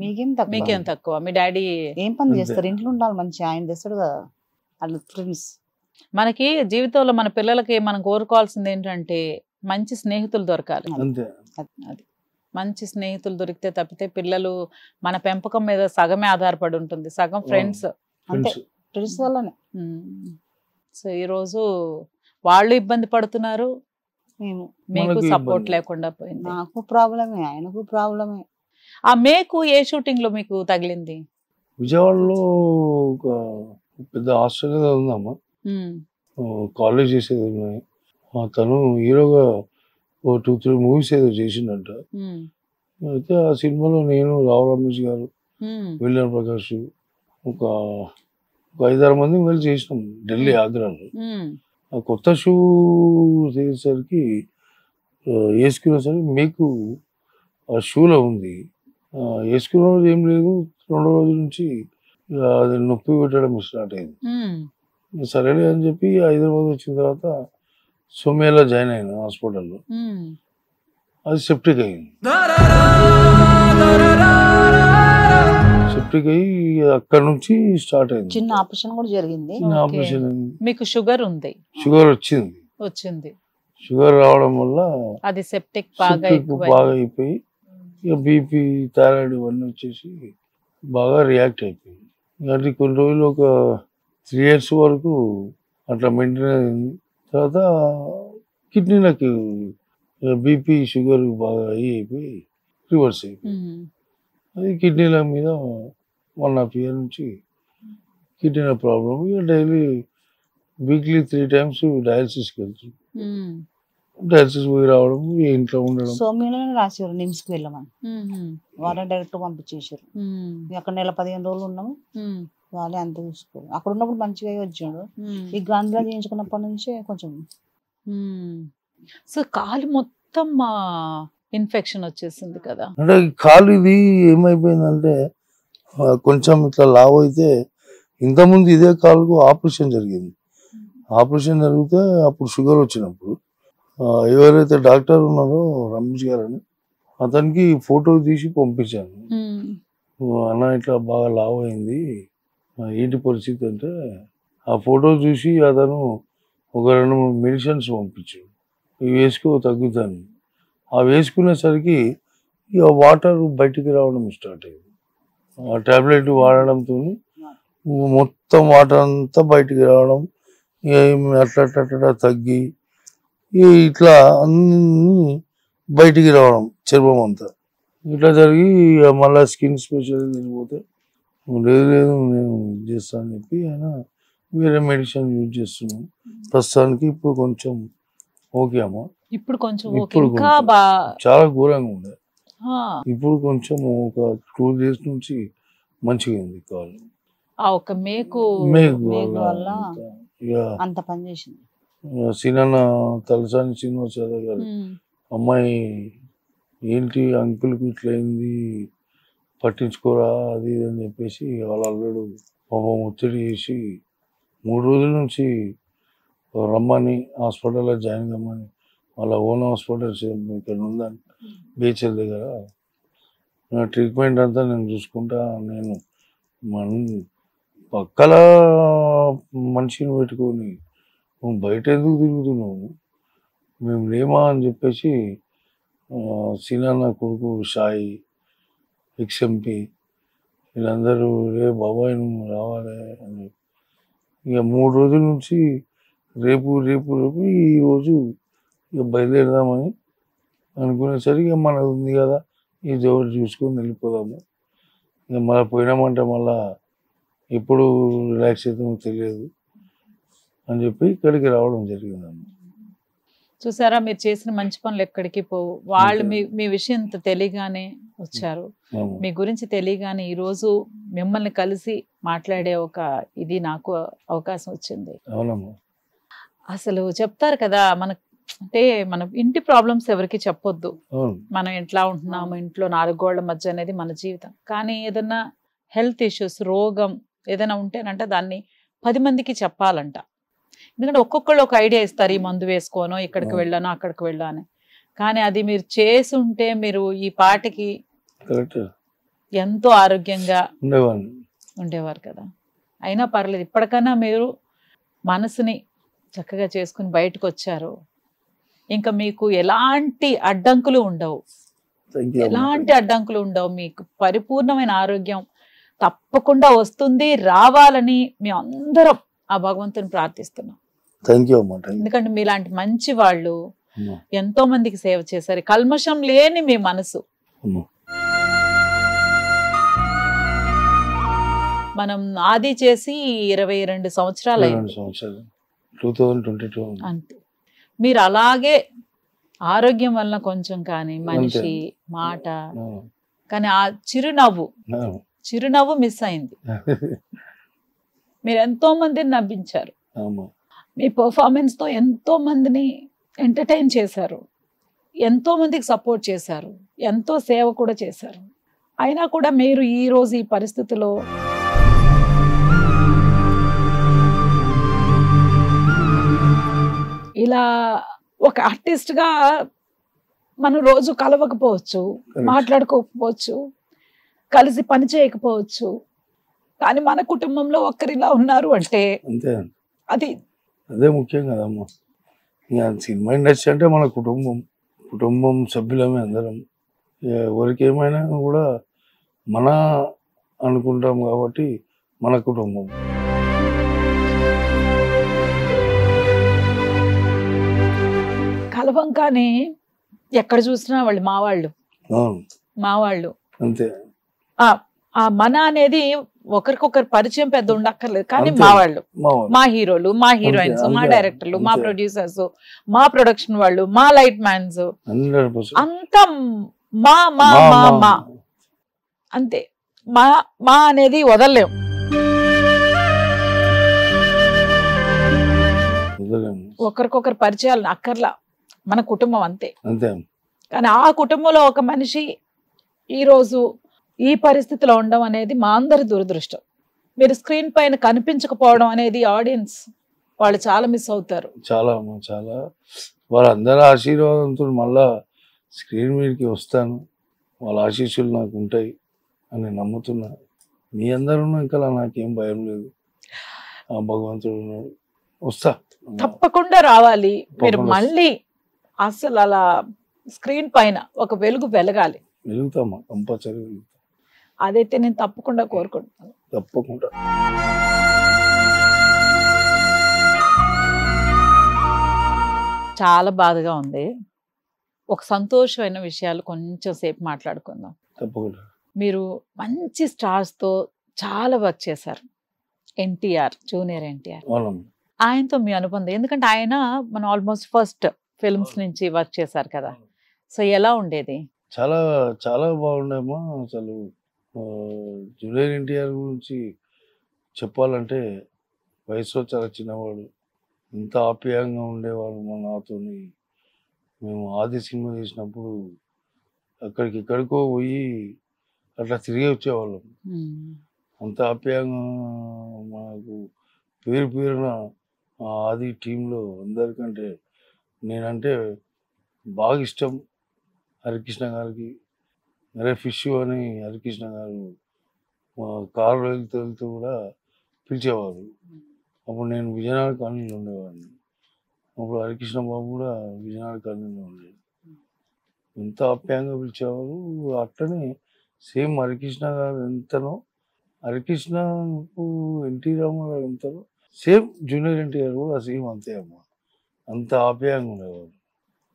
మీకేం తక్కువ, మీ డాడీ ఏం పని చేస్తారు, ఇంట్లో ఉండాలి మంచి, ఆయన తెస్తాడు కదా అట్లా ఫ్రెండ్స్. మనకి జీవితంలో మన పిల్లలకి మనం కోరుకోవాల్సింది ఏంటంటే మంచి స్నేహితులు దొరకాలి. అది మంచి స్నేహితులు దొరికితే తప్పితే పిల్లలు మన పెంపకం మీద సగమే ఆధారపడి ఉంటుంది, సగం ఫ్రెండ్స్. అంతే, ఫ్రెండ్స్ వల్లనే. సో ఈరోజు వాళ్ళు ఇబ్బంది పడుతున్నారు, మీకు సపోర్ట్ లేకుండా పోయింది. నాకు ప్రాబ్లమే, ఆయనకు ప్రాబ్లమే. ఆ మేకు ఏ షూటింగ్ లో మీకు తగిలింది? విజయవాడలో ఒక పెద్ద హాస్టల్ ఉందమ్మా, కాలేజ్ చేసేది ఉన్నాయి. తను హీరోగా 2-3 మూవీస్ ఏదో చేసిందంట. అయితే ఆ సినిమాలో నేను, రావు రమేష్ గారు, విలియం ప్రకాష్, ఒక 5-6 మంది వెళ్ళి చేసినాం ఢిల్లీ, ఆగ్రాలో. ఆ కొత్త షూ చేసేసరికి వేసుకునేసరికి మీకు ఆ షూలో ఉంది. వేసుకున్న రోజు ఏం లేదు, 2వ రోజు నుంచి అది నొప్పి పెట్టడం స్టార్ట్ అయింది. సరేలే అని చెప్పి హైదరాబాద్ వచ్చిన తర్వాత సోమేలా జాయిన్ అయినా హాస్పిటల్లో. అది సెప్టిక్ అయింది. సెప్టిక్ అయ్యి అక్కడ నుంచి స్టార్ట్ అయింది. చిన్న ఆపరేషన్ కూడా జరిగింది. ఆపరేషన్ మీకు షుగర్ ఉంది? షుగర్ వచ్చింది. షుగర్ రావడం వల్ల అది సెప్టిక్ బాగా అయిపోయి ఇక బీపీ, థైరాయిడ్ ఇవన్నీ వచ్చేసి బాగా రియాక్ట్ అయిపోయింది. అంటే కొన్ని రోజులు ఒక 3 years వరకు అట్లా మెయింటైన్ అయింది. తర్వాత కిడ్నీలకు బీపీ, షుగర్ బాగా అయిపోయి రివర్స్ అయిపోయింది. అది కిడ్నీల మీద 1.5 years నుంచి కిడ్నీల ప్రాబ్లం. ఇక డైలీ వీక్లీ 3 times డయాలసిస్కి వెళ్తుంది. డయాలసిస్ పోయి రావడం, ఇంట్లో ఉండడం. సోమ్యంలోనే రాశారు నిమ్స్కి వెళ్ళమని, వాళ్ళే డైరెక్ట్ పంపించేసారు. అక్కడ 15 రోజులు ఉన్నాము, వాళ్ళే అంత చూసుకోరు. అక్కడ ఉన్నప్పుడు మంచిగా వచ్చాడు. ఈ గాంధీలో చేయించుకున్నప్పటి నుంచే కొంచెం. సో కాలు మొత్తం ఇన్ఫెక్షన్ వచ్చేసింది కదా. అంటే కాలు ఇది ఏమైపోయిందంటే కొంచెం ఇట్లా లావ్ అయితే, ఇంతకుముందు ఇదే కాలుకు ఆపరేషన్ జరిగింది. ఆపరేషన్ జరిగితే అప్పుడు షుగర్ వచ్చినప్పుడు ఎవరైతే డాక్టర్ ఉన్నారో రమేష్ గారు అని, అతనికి ఫోటో తీసి పంపించాను. అన్న ఇట్లా బాగా లావ్ అయింది, ఏంటి పరిస్థితి అంటే, ఆ ఫోటో చూసి అతను ఒక 2-3 మెడిసిన్స్ పంపించాడు. ఇవి వేసుకో తగ్గుతాను. ఆ వేసుకునేసరికి ఇక వాటర్ బయటికి రావడం స్టార్ట్ అయింది. ఆ టాబ్లెట్ వాడడంతో మొత్తం వాటర్ అంతా బయటికి రావడం, ఇక అట్లా తగ్గి ఇట్లా అన్ని బయటికి రావడం చర్మం అంతా. ఇట్లా జరిగి మళ్ళీ స్కిన్ స్పెషలిస్ట్ వెళ్ళిపోతే లేదు లేదు నేను చేస్తాను అని చెప్పి ఆయన వేరే మెడిసిన్ యూజ్ చేస్తున్నాం. ప్రస్తుతానికి ఇప్పుడు కొంచెం ఓకే అమ్మ. ఇప్పుడు కొంచెం ఇప్పుడు ఇంకా కొంచెం చాలా ఘోరంగా ఉండే. ఇప్పుడు కొంచెం ఒక 2 days నుంచి మంచిగా ఉంది కాలు. ఒక మేకు వల్ల అంత పని చేసింది. సినన్న తలసాని శ్రీనివాస్ యాదవ్ గారు అమ్మాయి ఏంటి అంకుల్కి ఇట్లా అయింది పట్టించుకోరా అది ఇది అని చెప్పేసి వాళ్ళ అల్లుడు పాపం ఒత్తిడి చేసి 3 రోజుల నుంచి రమ్మని హాస్పిటల్లో జాయిన్ అమ్మని వాళ్ళ ఓన్ హాస్పిటల్ ఇక్కడ ఉందని బీచ్ల దగ్గర నా ట్రీట్మెంట్ అంతా నేను చూసుకుంటా. నేను పక్కల మనిషిని పెట్టుకొని నువ్వు బయట ఎందుకు తిరుగుతున్నావు మేము లేమా అని చెప్పేసి సినాన్న కొడుకు సాయి XMP వీళ్ళందరూ రే బాబాయ్ నువ్వు రావాలి అని ఇక 3 రోజుల నుంచి రేపు రేపు రేపు ఈరోజు ఇక బయలుదేరదామని అనుకునేసరికి మనది ఉంది కదా ఈ జోడు చూసుకొని వెళ్ళిపోదాము. ఇక మళ్ళీ పోయినామంటే మళ్ళా ఎప్పుడు రిలాక్స్ అవుతామో తెలియదు అని చెప్పి ఇక్కడికి రావడం జరిగిందమ్మ. చూసారా మీరు చేసిన మంచి పనులు ఎక్కడికి పోవు. వాళ్ళు మీ విషయం తెలియగానే వచ్చారు, మీ గురించి తెలియగానే ఈరోజు మిమ్మల్ని కలిసి మాట్లాడే ఒక ఇది నాకు అవకాశం వచ్చింది. అవునమ్మా. అసలు చెప్తారు కదా అంటే మన ఇంటి ప్రాబ్లమ్స్ ఎవరికి చెప్పొద్దు. మనం ఎట్లా ఉంటున్నాము ఇంట్లో 4 గోళ్ల మధ్య అనేది మన జీవితం. కానీ ఏదైనా హెల్త్ ఇష్యూస్ రోగం ఏదైనా ఉంటేనంట దాన్ని 10 మందికి చెప్పాలంట. ఎందుకంటే ఒక్కొక్కళ్ళు ఒక ఐడియా ఇస్తారు, ఈ మందు వేసుకోనో ఇక్కడికి వెళ్ళానో అక్కడికి వెళ్ళాను. కానీ అది మీరు చేసి ఉంటే మీరు ఈ పాటికి ఎంతో ఆరోగ్యంగా ఉండేవారు కదా. అయినా పర్లేదు, ఇప్పటికైనా మీరు మనసుని చక్కగా చేసుకుని బయటకు వచ్చారు. ఇంకా మీకు ఎలాంటి అడ్డంకులు ఉండవు, మీకు పరిపూర్ణమైన ఆరోగ్యం తప్పకుండా వస్తుంది, రావాలని మేము అందరం ఆ భగవంతుని ప్రార్థిస్తున్నాం. ఎందుకంటే మీలాంటి మంచి వాళ్ళు ఎంతో మందికి సేవ చేశారు. కల్మషం లేని మీ మనసు. మనం ఆది చేసి 22 సంవత్సరాలు అయింది. 2022 అంతే. మీరు అలాగే ఆరోగ్యం వల్ల కొంచెం కానీ మనిషి మాట కానీ ఆ చిరునవ్వు మిస్ అయింది. మీరు ఎంతో మందిని నవ్వించారు, మీ పర్ఫార్మెన్స్ తో ఎంతో మందిని ఎంటర్టైన్ చేశారు, ఎంతో మందికి సపోర్ట్ చేశారు, ఎంతో సేవ కూడా చేశారు. అయినా కూడా మీరు ఈ రోజు ఈ పరిస్థితిలో ఇలా ఒక ఆర్టిస్ట్ గా మనం రోజు కలవకపోవచ్చు, మాట్లాడుకోకపోవచ్చు, కలిసి పని చేయకపోవచ్చు, కానీ మన కుటుంబంలో ఒక్కరిలా ఉన్నారు అంటే అదే ముఖ్యం కదమ్మా. సినిమా ఇండస్ట్రీ అంటే మన కుటుంబం సభ్యులమే అందరం. ఎవరికి ఏమైనా కూడా మన అనుకుంటాం కాబట్టి మన కుటుంబం. కలవం కానీ ఎక్కడ చూసినా వాళ్ళు మా వాళ్ళు అంతే. ఆ మన అనేది ఒకరికొకరు పరిచయం పెద్ద ఉండక్కర్లేదు, కానీ మా వాళ్ళు, మా హీరోలు, మా హీరోయిన్స్, మా డైరెక్టర్లు, మా ప్రొడ్యూసర్స్, మా ప్రొడక్షన్ వాళ్ళు, మా లైట్ మ్యాన్స్ అంతా మా మా మా మా అంతే. మా అనేది వదలలేం. ఒకరికొకరు పరిచయాలు అక్కర్లా, మన కుటుంబం అంతే. కానీ ఆ కుటుంబంలో ఒక మనిషి ఈరోజు ఈ పరిస్థితిలో ఉండడం అనేది మా అందరి దురదృష్టం. మీరు స్క్రీన్ పైన కనిపించకపోవడం అనేది ఆడియన్స్ వాళ్ళు చాలా మిస్ అవుతారు. చాలా వాళ్ళందరూ ఆశీర్వాదంతో మళ్ళా స్క్రీన్ మీదకి వస్తాను, వాళ్ళ ఆశీస్సులు నాకు ఉంటాయి అని నమ్ముతున్నా. మీ అందరూ ఇంకా నాకేం భయం లేదు, ఆ భగవంతుడు ఉన్నాడు, వస్తా తప్పకుండా రావాలి. మీరు మళ్ళీ అసలు అలా స్క్రీన్ పైన ఒక వెలుగు వెలగాలి. వెలుగుతామా, కంపల్సరీ వెలుగుతాం. అదైతే నేను తప్పకుండా కోరుకుంటున్నాను. తప్పకుండా. చాలా బాధగా ఉంది. ఒక సంతోషమైన విషయాలు కొంచెం సేపు మాట్లాడుకుందాం. తప్పకుండా. మీరు మంచి స్టార్స్ తో చాలా వర్క్ చేశారు. ఎన్టీఆర్, జూనియర్ ఎన్టీఆర్, అవునమ్మా. ఆయనతో మీ అనుబంధం, ఎందుకంటే ఆయన మన ఆల్మోస్ట్ ఫస్ట్ ఫిల్మ్స్ నుంచి వర్క్ చేశారు కదా, సో ఎలా ఉండేది? చాలా చాలా బాగుండేమ్మా. అసలు జూనియర్ ఎన్టీఆర్ గురించి చెప్పాలంటే వయసులో చాలా చిన్నవాడు, ఇంత ఆప్యాయంగా ఉండేవాడు మా నాతోని. మేము ఆది సినిమా చేసినప్పుడు ఎక్కడికో పోయి అట్లా తిరిగి వచ్చేవాళ్ళం. అంత ఆప్యాయంగా మాకు పేరున ఆది టీంలో అందరికంటే నేనంటే బాగా ఇష్టం. హరికృష్ణ గారికి అరే ఫిష్ అని హరికృష్ణ గారు కారు వెళ్తూ కూడా పిలిచేవారు. అప్పుడు నేను విజయనగర కాలనీలో ఉండేవాడిని. అప్పుడు హరికృష్ణ బాబు కూడా విజయనగర కాలనీలో ఉండేది. ఎంత ఆప్యాయంగా పిలిచేవారు. అట్లనే సేమ్ హరికృష్ణ గారు ఎంతనో, హరికృష్ణ ఎన్టీ రామారావు ఎంతనో సేమ్ జూనియర్ ఎన్టీఆర్ కూడా సేమ్ అంతే అమ్మా. అంత ఆప్యాయంగా ఉండేవారు.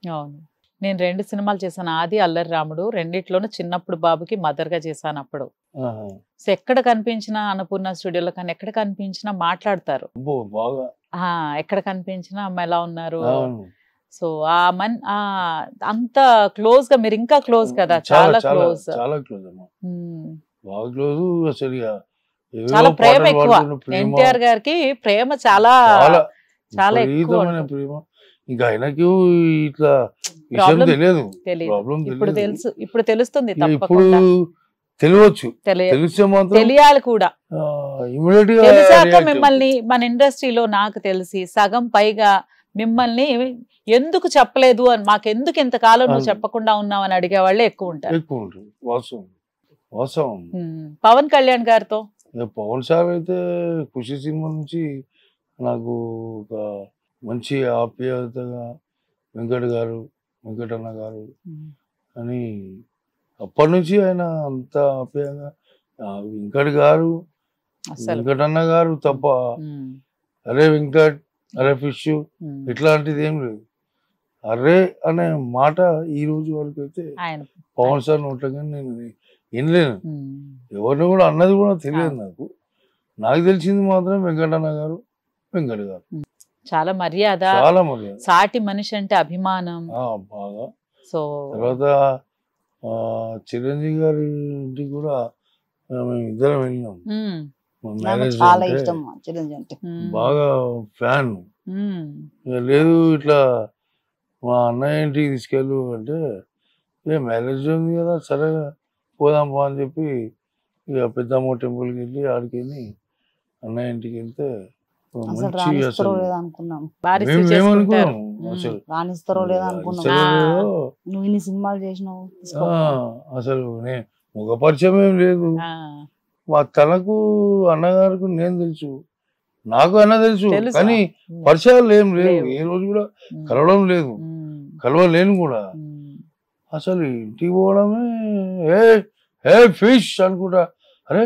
అవును, నేను 2 సినిమాలు చేశాను, ఆది, అల్లరి రాముడు. రెండిట్లోనూ చిన్నప్పుడు బాబుకి మదర్ గా చేశాను అప్పుడు. సో ఎక్కడ కనిపించినా అన్నపూర్ణ స్టూడియోలో కానీ ఎక్కడ కనిపించినా మాట్లాడతారు. బాగా ఎక్కడ కనిపించినా అమ్మ ఎలా ఉన్నారు. సో అంత క్లోజ్ గా మీరు ఇంకా క్లోజ్ కదా, చాలా క్లోజ్. చాలా క్లోజ్ అమ్మా, బాగా క్లోజ్. అసలు చాలా ప్రేమ ఎక్కువ ఎన్టీఆర్ గారికి, ప్రేమ చాలా చాలా ఎక్కువ ప్రేమ. ఇంకా ఆయనకి ఇట్లా విషయం తెలియదు, ఇప్పుడు తెలుస్తుంది, ఇప్పుడు తెలియవచ్చు, తెలిస్తే మాత్రం తెలియాలి కూడా. ఇమీడియట్ గా తెలిసాక మిమ్మల్ని మన ఇండస్ట్రీలో నాకు తెలిసి సగం పైగా మిమ్మల్ని ఎందుకు చెప్పలేదు అని, మాకెందుకు ఇంతకాలం నువ్వు చెప్పకుండా ఉన్నావు అని అడిగే వాళ్ళే ఎక్కువ ఉంటారు. వాస్తవం. పవన్ కళ్యాణ్ గారితో, పవన్ సార్ అయితే ఖుషి సినిమా నుంచి నాకు ఒక మంచి ఆప్యాయతగా వెంకటన్న గారు అని అప్పటి నుంచి ఆయన అంత ఆప్యాయంగా, వెంకటన్న గారు తప్ప అరే వెంకట్, అరే ఫిష్ ఇట్లాంటిది ఏం లేదు. అరే అనే మాట ఈ రోజు వరకు అయితే పవన్ సార్ నోట్లగా నేను వినలేను. ఎవరిని కూడా అన్నది కూడా తెలియదు నాకు. నాకు తెలిసింది మాత్రం వెంకటన్న గారు, వెంకట్ గారు. చాలా మర్యాద, సాటి మనిషి అంటే అభిమానం బాగా. సో తర్వాత చిరంజీవి గారి ఇంటికి కూడా మేము ఇద్దరం వెళ్ళినాం. బాగా ఫ్యాన్. లేదు ఇట్లా మా అన్నయ్య ఇంటికి తీసుకెళ్ళు అంటే, ఇక మ్యారేజ్ ఉంది కదా సరే పోదాం పో అని చెప్పి ఇక పెద్దమ్మ టెంపుల్కి వెళ్ళి ఆడికి వెళ్ళి అన్నయ్య ఇంటికి వెళ్తే అసలు ముఖ పరిచయం ఏం లేదు. మా తనకు అన్నగారికి నేను తెలుసు, నాకు అన్న తెలుసు, కానీ పరిచయాలు ఏం లేవు. ఏ రోజు కూడా కలవడం లేదు, కలవలేను కూడా. అసలు ఇంటికి పోవడమే ఏ ఫిష్ అనుకుంటా. అరే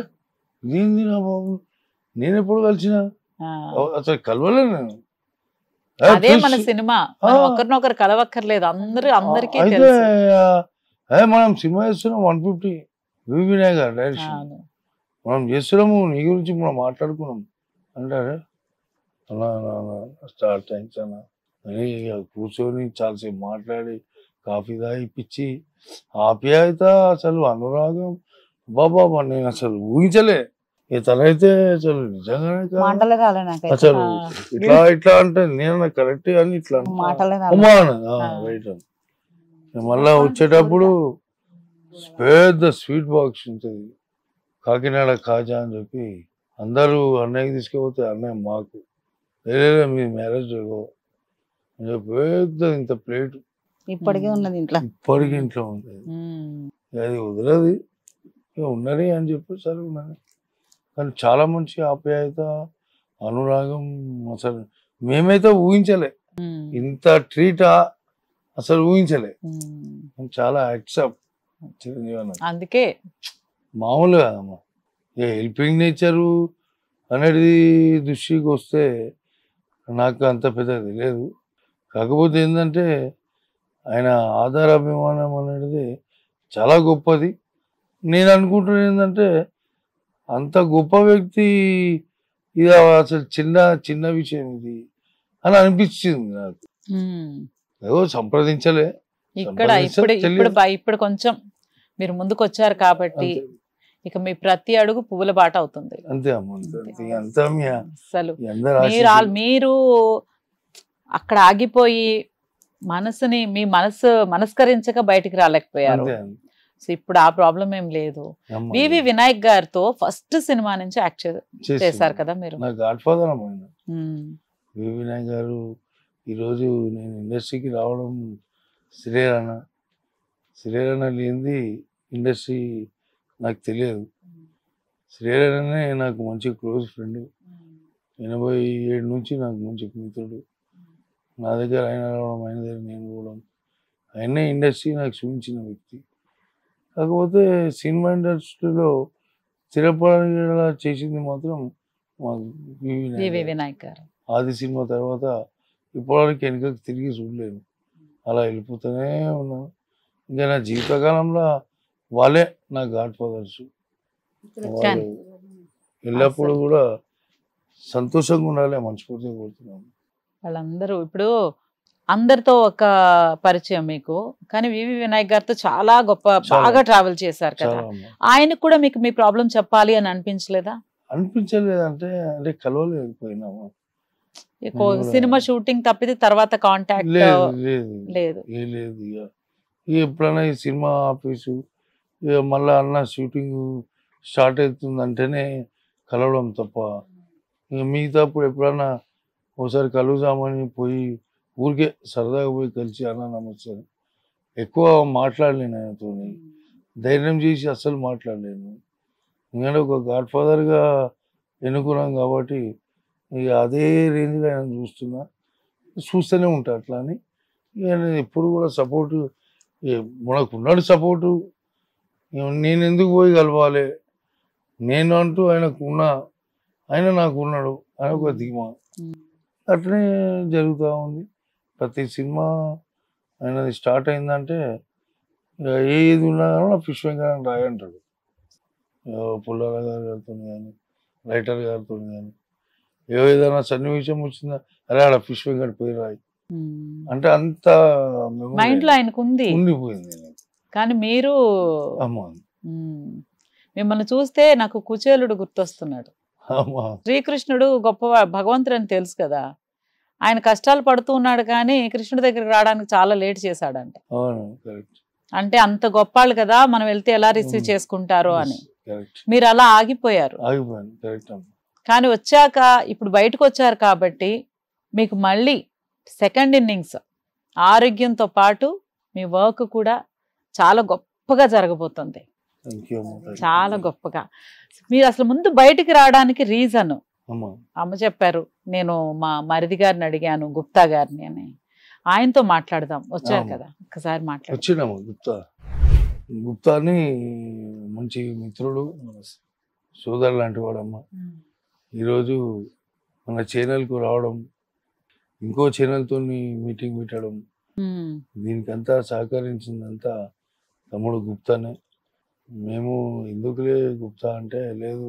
ఇదేంది నా బాబు, నేను ఎప్పుడు కలిసిన, అసలు కలవలేదు నేను. అదే మన సినిమా, ఒకరినొకరు కలవక్కర్లేదు, అందరికీ మనం సినిమా చేస్తున్నాం 150 వినాయక డైరెక్షన్ మనం చేస్తున్నాము, నీ గురించి మనం మాట్లాడుకున్నాం అంటారే అలా స్టార్ట్ థ్యాంక్స్ అన్న అని కూర్చొని చాలాసేపు మాట్లాడి కాఫీ తాగిపించి ఆప్యాయత, అసలు అనురాగం బాబా నేను అసలు ఊహించలే. తనైతే అసలు నిజంగానే అసలు ఇట్లా అంటే నేను కరెక్ట్ అని ఇట్లా రైట్ అని. మళ్ళా వచ్చేటప్పుడు పెద్ద స్వీట్ బాక్స్ ఉంటుంది, కాకినాడ కాజా అని చెప్పి అందరూ అన్నయ్యకి తీసుకుపోతే అన్నయ్య మాకు వేరే మీ మ్యారేజ్ పెద్ద ఇంత ప్లేట్ ఇప్పటికే ఉన్నది ఇంట్లో, ఇప్పటికి ఇంట్లో ఉంది. అది వదలది ఉన్నది అని చెప్పి సరే ఉన్నది. కానీ చాలా మంచి ఆప్యాయత, అనురాగం. అసలు మేమైతే ఊహించలే ఇంత ట్రీటా, అసలు ఊహించలే. చాలా యాక్సెప్ట్ చిరంజీవి అన్న, అందుకే మామూలుగా అమ్మా హెల్పింగ్ నేచరు అనేది దృష్టికి వస్తే నాకు అంత పెద్దది లేదు. కాకపోతే ఏంటంటే ఆయన ఆధారాభిమానం అనేది చాలా గొప్పది. నేను అనుకుంటున్నా ఏంటంటే అంత గొప్ప వ్యక్తి ఇది అసలు చిన్న విషయం ఇది అని అనిపించింది నాకు. ఏదో సంప్రదించలే ఇక్కడ ఇప్పుడు కొంచెం మీరు ముందుకు వచ్చారు కాబట్టి ఇక మీ ప్రతి అడుగు పువ్వుల బాట అవుతుంది. అంతే అమ్మ. అసలు మీరు అక్కడ ఆగిపోయి మీ మనస్కరించక బయటికి రాలేకపోయారు. సో ఇప్పుడు ఆ ప్రాబ్లం ఏం లేదు. వివి వినాయక్ గారితో ఫస్ట్ సినిమా నుంచి యాక్ట్ చేశారు కదా మీరు. నా గాడ్ ఫాదర్ అమ్మ. వివి వినాయక్ గారు ఈరోజు నేను ఇండస్ట్రీకి రావడం శ్రీరణ లేనిది ఇండస్ట్రీ నాకు తెలియదు. శ్రీరణనే నాకు మంచి క్లోజ్ ఫ్రెండ్. 87 నుంచి నాకు మంచి మిత్రుడు. నా దగ్గర ఆయన రావడం, ఆయన దగ్గర నేను పోవడం, ఆయనే ఇండస్ట్రీ నాకు చూపించిన వ్యక్తి. కాకపోతే సినిమా ఇండస్ట్రీలో స్థిరపడేలా చేసింది మాత్రం మా వివి వినాయక్ గారు. ఆది సినిమా తర్వాత ఇప్పటివరకు వెనుకకు తిరిగి చూడలేను. అలా వెళ్ళిపోతూనే ఉన్నాను. ఇంకా నా జీవితకాలంలో వాళ్ళే నా గాడ్ ఫాదర్స్. వాళ్ళు ఎల్లప్పుడూ కూడా సంతోషంగా ఉండాలి, మనస్ఫూర్తిగా కోరుతున్నాను. వాళ్ళందరూ ఇప్పుడు అందరితో ఒక పరిచయం మీకు, కానీ వివి వినాయక్ గారితో చాలా బాగా ట్రావెల్ చేశారు కదా. ఆయనకు కూడా మీకు మీ ప్రాబ్లం చెప్పాలి అని అనిపించలేదా? అనిపించలేదంటే అంటే కలవలేకపోయినాము. సినిమా షూటింగ్ తప్పితే తర్వాత కాంటాక్ట్ లేదు. ఎప్పుడైనా ఈ సినిమా ఆఫీసు మళ్ళా అన్న షూటింగ్ స్టార్ట్ అవుతుందంటేనే కలవడం తప్ప ఇక మిగతాప్పుడు ఎప్పుడన్నా ఒకసారి కలుద్దామని పోయి ఊరికే సరదాగా పోయి కలిసి అన్న నమస్తే. ఎక్కువ మాట్లాడలేను ఆయనతో, ధైర్యం చేసి అస్సలు మాట్లాడలేను. ఎందుకంటే ఒక గాడ్ ఫాదర్గా ఎన్నుకున్నాం కాబట్టి ఇక అదే రేంజ్లో ఆయన చూస్తూనే ఉంటా. అట్లా అని ఆయన ఎప్పుడు కూడా సపోర్టు మనకు ఉన్నాడు సపోర్టు. నేను ఎందుకు పోయి కలవాలి, నేను అంటూ ఆయనకు ఉన్నా, ఆయన నాకు ఉన్నాడు, ఆయన ఒక ధీమా. అట్లనే జరుగుతూ ఉంది. ప్రతి సినిమా ఆయనది స్టార్ట్ అయిందంటే ఏది ఉన్నా కానీ ఫిష్ వెంకట రాయంటాడు. పుల్లాల గారితో కానీ రైటర్ గారితో కానీ ఏదైనా సన్నివేశం వచ్చిందా, అరే ఆడ ఫిష్ వెంకట పోయి రాయి అంటే అంత మైండ్ లో ఆయనకు ఉండిపోయింది. కానీ మీరు మిమ్మల్ని చూస్తే నాకు కుచేలుడు గుర్తొస్తున్నాడు. శ్రీకృష్ణుడు గొప్ప భగవంతుడు అని తెలుసు కదా, ఆయన కష్టాలు పడుతూ ఉన్నాడు కానీ కృష్ణుడి దగ్గరికి రావడానికి చాలా లేట్ చేశాడంట. అంటే అంత గొప్పాళ్ళు కదా, మనం వెళ్తే ఎలా రిసీవ్ చేసుకుంటారో అని మీరు అలా ఆగిపోయారు. కానీ వచ్చాక ఇప్పుడు బయటకు వచ్చారు కాబట్టి మీకు మళ్ళీ సెకండ్ ఇన్నింగ్స్ ఆరోగ్యంతో పాటు మీ వర్క్ కూడా చాలా గొప్పగా జరగబోతుంది. చాలా గొప్పగా. మీరు అసలు ముందు బయటికి రావడానికి రీజన్ అమ్మ చెప్పారు. నేను మా మరిది గారిని అడిగాను, గుప్తా గారిని అని. ఆయనతో మాట్లాడదాం వచ్చారు కదా, ఒక్కసారి వచ్చినాము. గుప్తాని మంచి మిత్రుడు, సోదరు లాంటి వాడమ్మా. ఈరోజు మన ఛానల్కు రావడం, ఇంకో ఛానల్తో మీటింగ్ పెట్టడం, దీనికంతా సహకరించిందంతా తమ్ముడు గుప్తానే. మేము ఎందుకులే గుప్తా అంటే, లేదు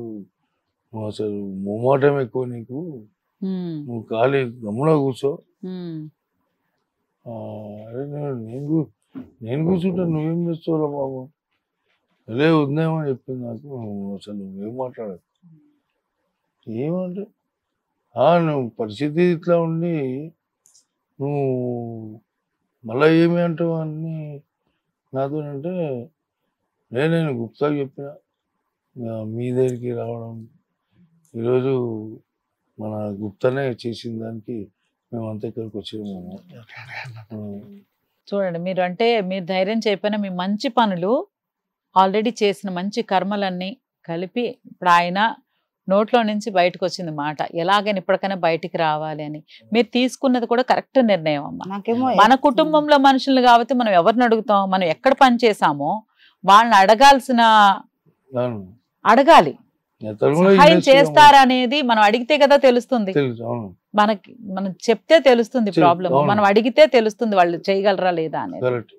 నువ్వు అసలు మొమాటం ఎక్కువ నీకు, నువ్వు ఖాళీ గమ్మున కూర్చో. అరే నేను కూర్చుంటా, నువ్వేం చేస్తావురా బాబు, అదే ఉందేమో చెప్పింది నాకు. అసలు నువ్వేం మాట్లాడదు. ఏమంటే నువ్వు పరిస్థితి ఇట్లా ఉండి నువ్వు మళ్ళీ ఏమి అంటావు అని నాతో అంటే, నేను గుప్తాకి చెప్పిన మీ దగ్గరికి రావడం, ఈరోజు మన గుప్తానే చేసిన దానికి మేమంతా ఇక్కడికి వచ్చాము. చూడండి, మీరు అంటే మీరు ధైర్యం చెప్పిన మీ మంచి పనులు ఆల్రెడీ చేసిన మంచి కర్మలన్నీ కలిపి ఇప్పుడు ఆయన నోట్లో నుంచి బయటకు వచ్చింది మాట, ఎలాగైనా ఇప్పటికైనా బయటికి రావాలి అని. మీరు తీసుకున్నది కూడా కరెక్ట్ నిర్ణయం అమ్మ. మన కుటుంబంలో మనుషులు కాబట్టి మనం ఎవరిని అడుగుతాం, మనం ఎక్కడ పని చేసామో వాళ్ళని అడగాలి. అతను కూడా సహాయం industry లో చేస్తారా అనేది మనం అడిగితే కదా తెలుస్తుంది. తెలుసు. అవును. మనం చెప్తే తెలుస్తుంది ప్రాబ్లం, అవును. మనం అడిగితే తెలుస్తుంది వాళ్ళు చేయగలరా లేదా అనేది. కరెక్ట్.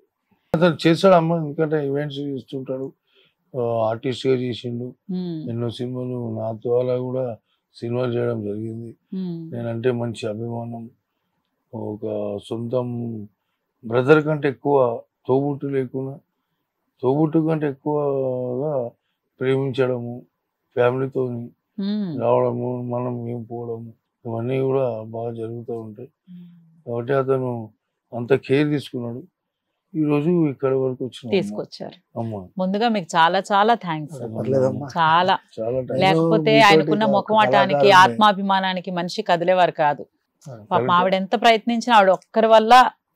అతను చేస్తాడు అమ్మ, ఎందుకంటే ఈవెంట్స్ చేస్తుంటాడు, ఆర్టిస్ట్ గా చేసిండు, ఎన్నో సినిమాలు నాతో అలా కూడా సినిమాలు చేయడం జరిగింది. నేనంటే మంచి అభిమానం, ఒక సొంతం బ్రదర్ కంటే ఎక్కువ తోబుట్టు లేకుండా తోబుట్టు కంటే ఎక్కువగా ప్రేమించడము, ఫ్యామిలీతో రావడము, మనం మేము పోవడము, ఇవన్నీ కూడా బాగా జరుగుతూ ఉంటాయి. కాబట్టి అతను అంత కేర్ తీసుకున్నాడు, ఈ రోజు ఇక్కడ వరకు వచ్చిన తీసుకొచ్చారు. అమ్మ. ముందుగా మీకు చాలా చాలా థ్యాంక్స్. పర్లేదమ్మా. చాలా చాలా థాంక్స్. లేకపోతే మీతోటి ఆయనకున్న ఒక మొఖమాటానికి కళాకారుని- ఆత్మాభిమానానికి మనిషి కదిలేవారు కాదు. పాపం కరెక్ట్. ఆవిడ ఎంత ప్రయత్నించినా ఆవిడ ఒక్కరి వల్ల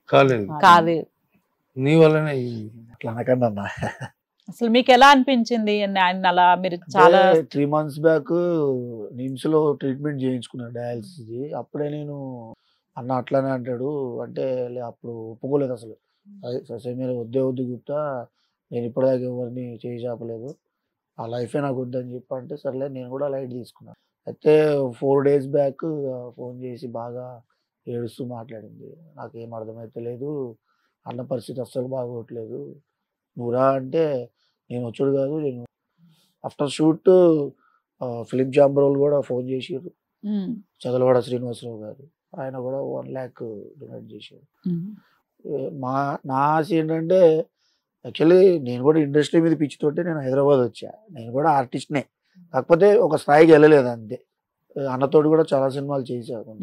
కాలేదు, కాదు. నీ వల్లనే అట్లా అనకండి అన్న. అసలు మీకు ఎలా అనిపించింది ఆయన అలా మీరు చాలా 3 months బ్యాక్ నిమ్స్ లో ట్రీట్మెంట్ చేయించుకున్నాను డయాలసిస్. అప్పుడే నేను అన్న అట్లానే అంటాడు అంటే అప్పుడు ఒప్పుకోలేదు అసలు. సరే మీరు వద్దు గుప్తా, నేను ఇప్పటిదాకా ఎవరిని చేయి చాపలేదు, ఆ లైఫే నాకు వద్దని చెప్పి అంటే సర్లే నేను కూడా లైట్ తీసుకున్నాను. అయితే 4 days బ్యాక్ ఫోన్ చేసి బాగా ఏడుస్తూ మాట్లాడింది. నాకేం అర్థమైతే లేదు, అన్న పరిస్థితి అస్సలు బాగోట్లేదు, నువ్వురా అంటే నేను వచ్చాడు కాదు. నేను ఆఫ్టర్ షూట్ ఫిలిం ఛాంబర్ వాళ్ళు కూడా ఫోన్ చేసారు, చదలవాడ శ్రీనివాసరావు గారు, ఆయన కూడా 1 lakh డొనేట్ చేశారు. నా ఆశ ఏంటంటే యాక్చువల్లీ నేను కూడా ఇండస్ట్రీ మీద పిచ్చితోటి నేను హైదరాబాద్ వచ్చా, నేను కూడా ఆర్టిస్ట్నే, కాకపోతే ఒక స్థాయికి వెళ్ళలేదు అంతే. అన్నతోటి కూడా చాలా సినిమాలు చేశాను.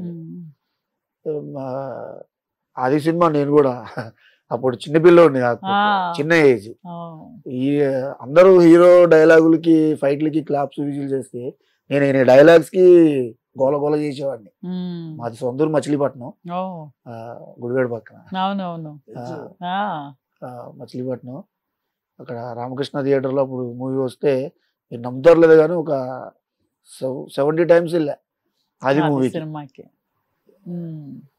ఆది సినిమా నేను కూడా అప్పుడు చిన్నపిల్లోడిని, చిన్న ఏజ్. ఈ అందరూ హీరో డైలాగులకి ఫైట్లకి క్లాప్స్ విజిల్ చేస్తే నేను డైలాగ్స్ కి గోల గోల చేసేవాడిని. మాది సొంతూరు మచిలీపట్నం, గుడివేడ పక్కన. మచిలీపట్నం అక్కడ రామకృష్ణ థియేటర్లో అప్పుడు మూవీ వస్తే మీరు నమ్ముతారు లేదు కానీ ఒక 70 times వెళ్ళా అది మూవీకి.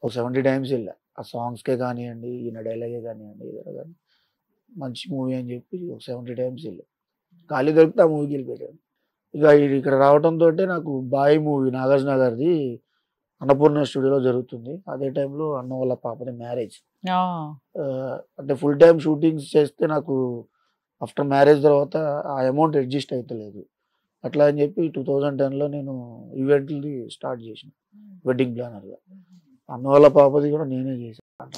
ఒక 70 times వెళ్ళా. ఆ సాంగ్స్కే కానివ్వండి, ఈయన డైలాగే కానివ్వండి, ఏదైనా కానీ మంచి మూవీ అని చెప్పి ఒక 70 times వెళ్ళా. ఖాళీ దొరికితే ఆ మూవీకి వెళ్ళిపోయాను. ఇక ఇక్కడ రావడంతో నాకు బాయ్ మూవీ నాగార్జున గారిది అన్నపూర్ణ స్టూడియోలో జరుగుతుంది. అదే టైంలో అన్న వాళ్ళ పాపది మ్యారేజ్. అంటే ఫుల్ టైం షూటింగ్స్ చేస్తే నాకు ఆఫ్టర్ మ్యారేజ్ తర్వాత ఆ అమౌంట్ అడ్జస్ట్ అవుతలేదు. అట్లా అని చెప్పి 2010లో నేను ఈవెంట్ని స్టార్ట్ చేసిన వెడ్డింగ్ ప్లానర్గా. అన్న వాళ్ళ పాపది కూడా నేనే చేశాను.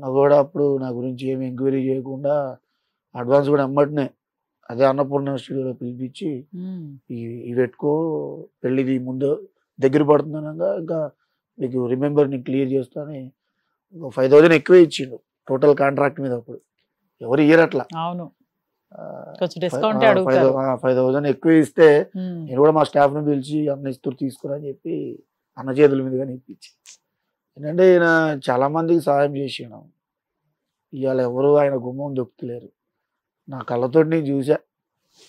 నాకు కూడా అప్పుడు నా గురించి ఏమి ఎంక్వైరీ చేయకుండా అడ్వాన్స్ కూడా అమ్మటనే అదే అన్నపూర్ణ స్టూడియోలో పిలిపించి ఈ పెట్టుకో, పెళ్ళిది ముందు దగ్గర పడుతుందనగా ఇంకా మీకు రిమెంబర్ నేను క్లియర్ చేస్తాను 5,000 ఎక్కువ ఇచ్చిండు టోటల్ కాంట్రాక్ట్ మీద. అప్పుడు ఎవరు ఇయ్యరు అట్లా, 5,000 ఎక్కువ ఇస్తే నేను కూడా మా స్టాఫ్ ని పిలిచి అన్న ఇస్తూ తీసుకురా అని చెప్పి అన్న చేతుల మీద కానీ ఇప్పించి. ఏంటంటే ఈయన చాలా మందికి సహాయం చేసాను. ఇవాళ ఎవరు ఆయన గుమ్మం దొక్కుతలేరు. నా కళ్ళతో నేను చూసా.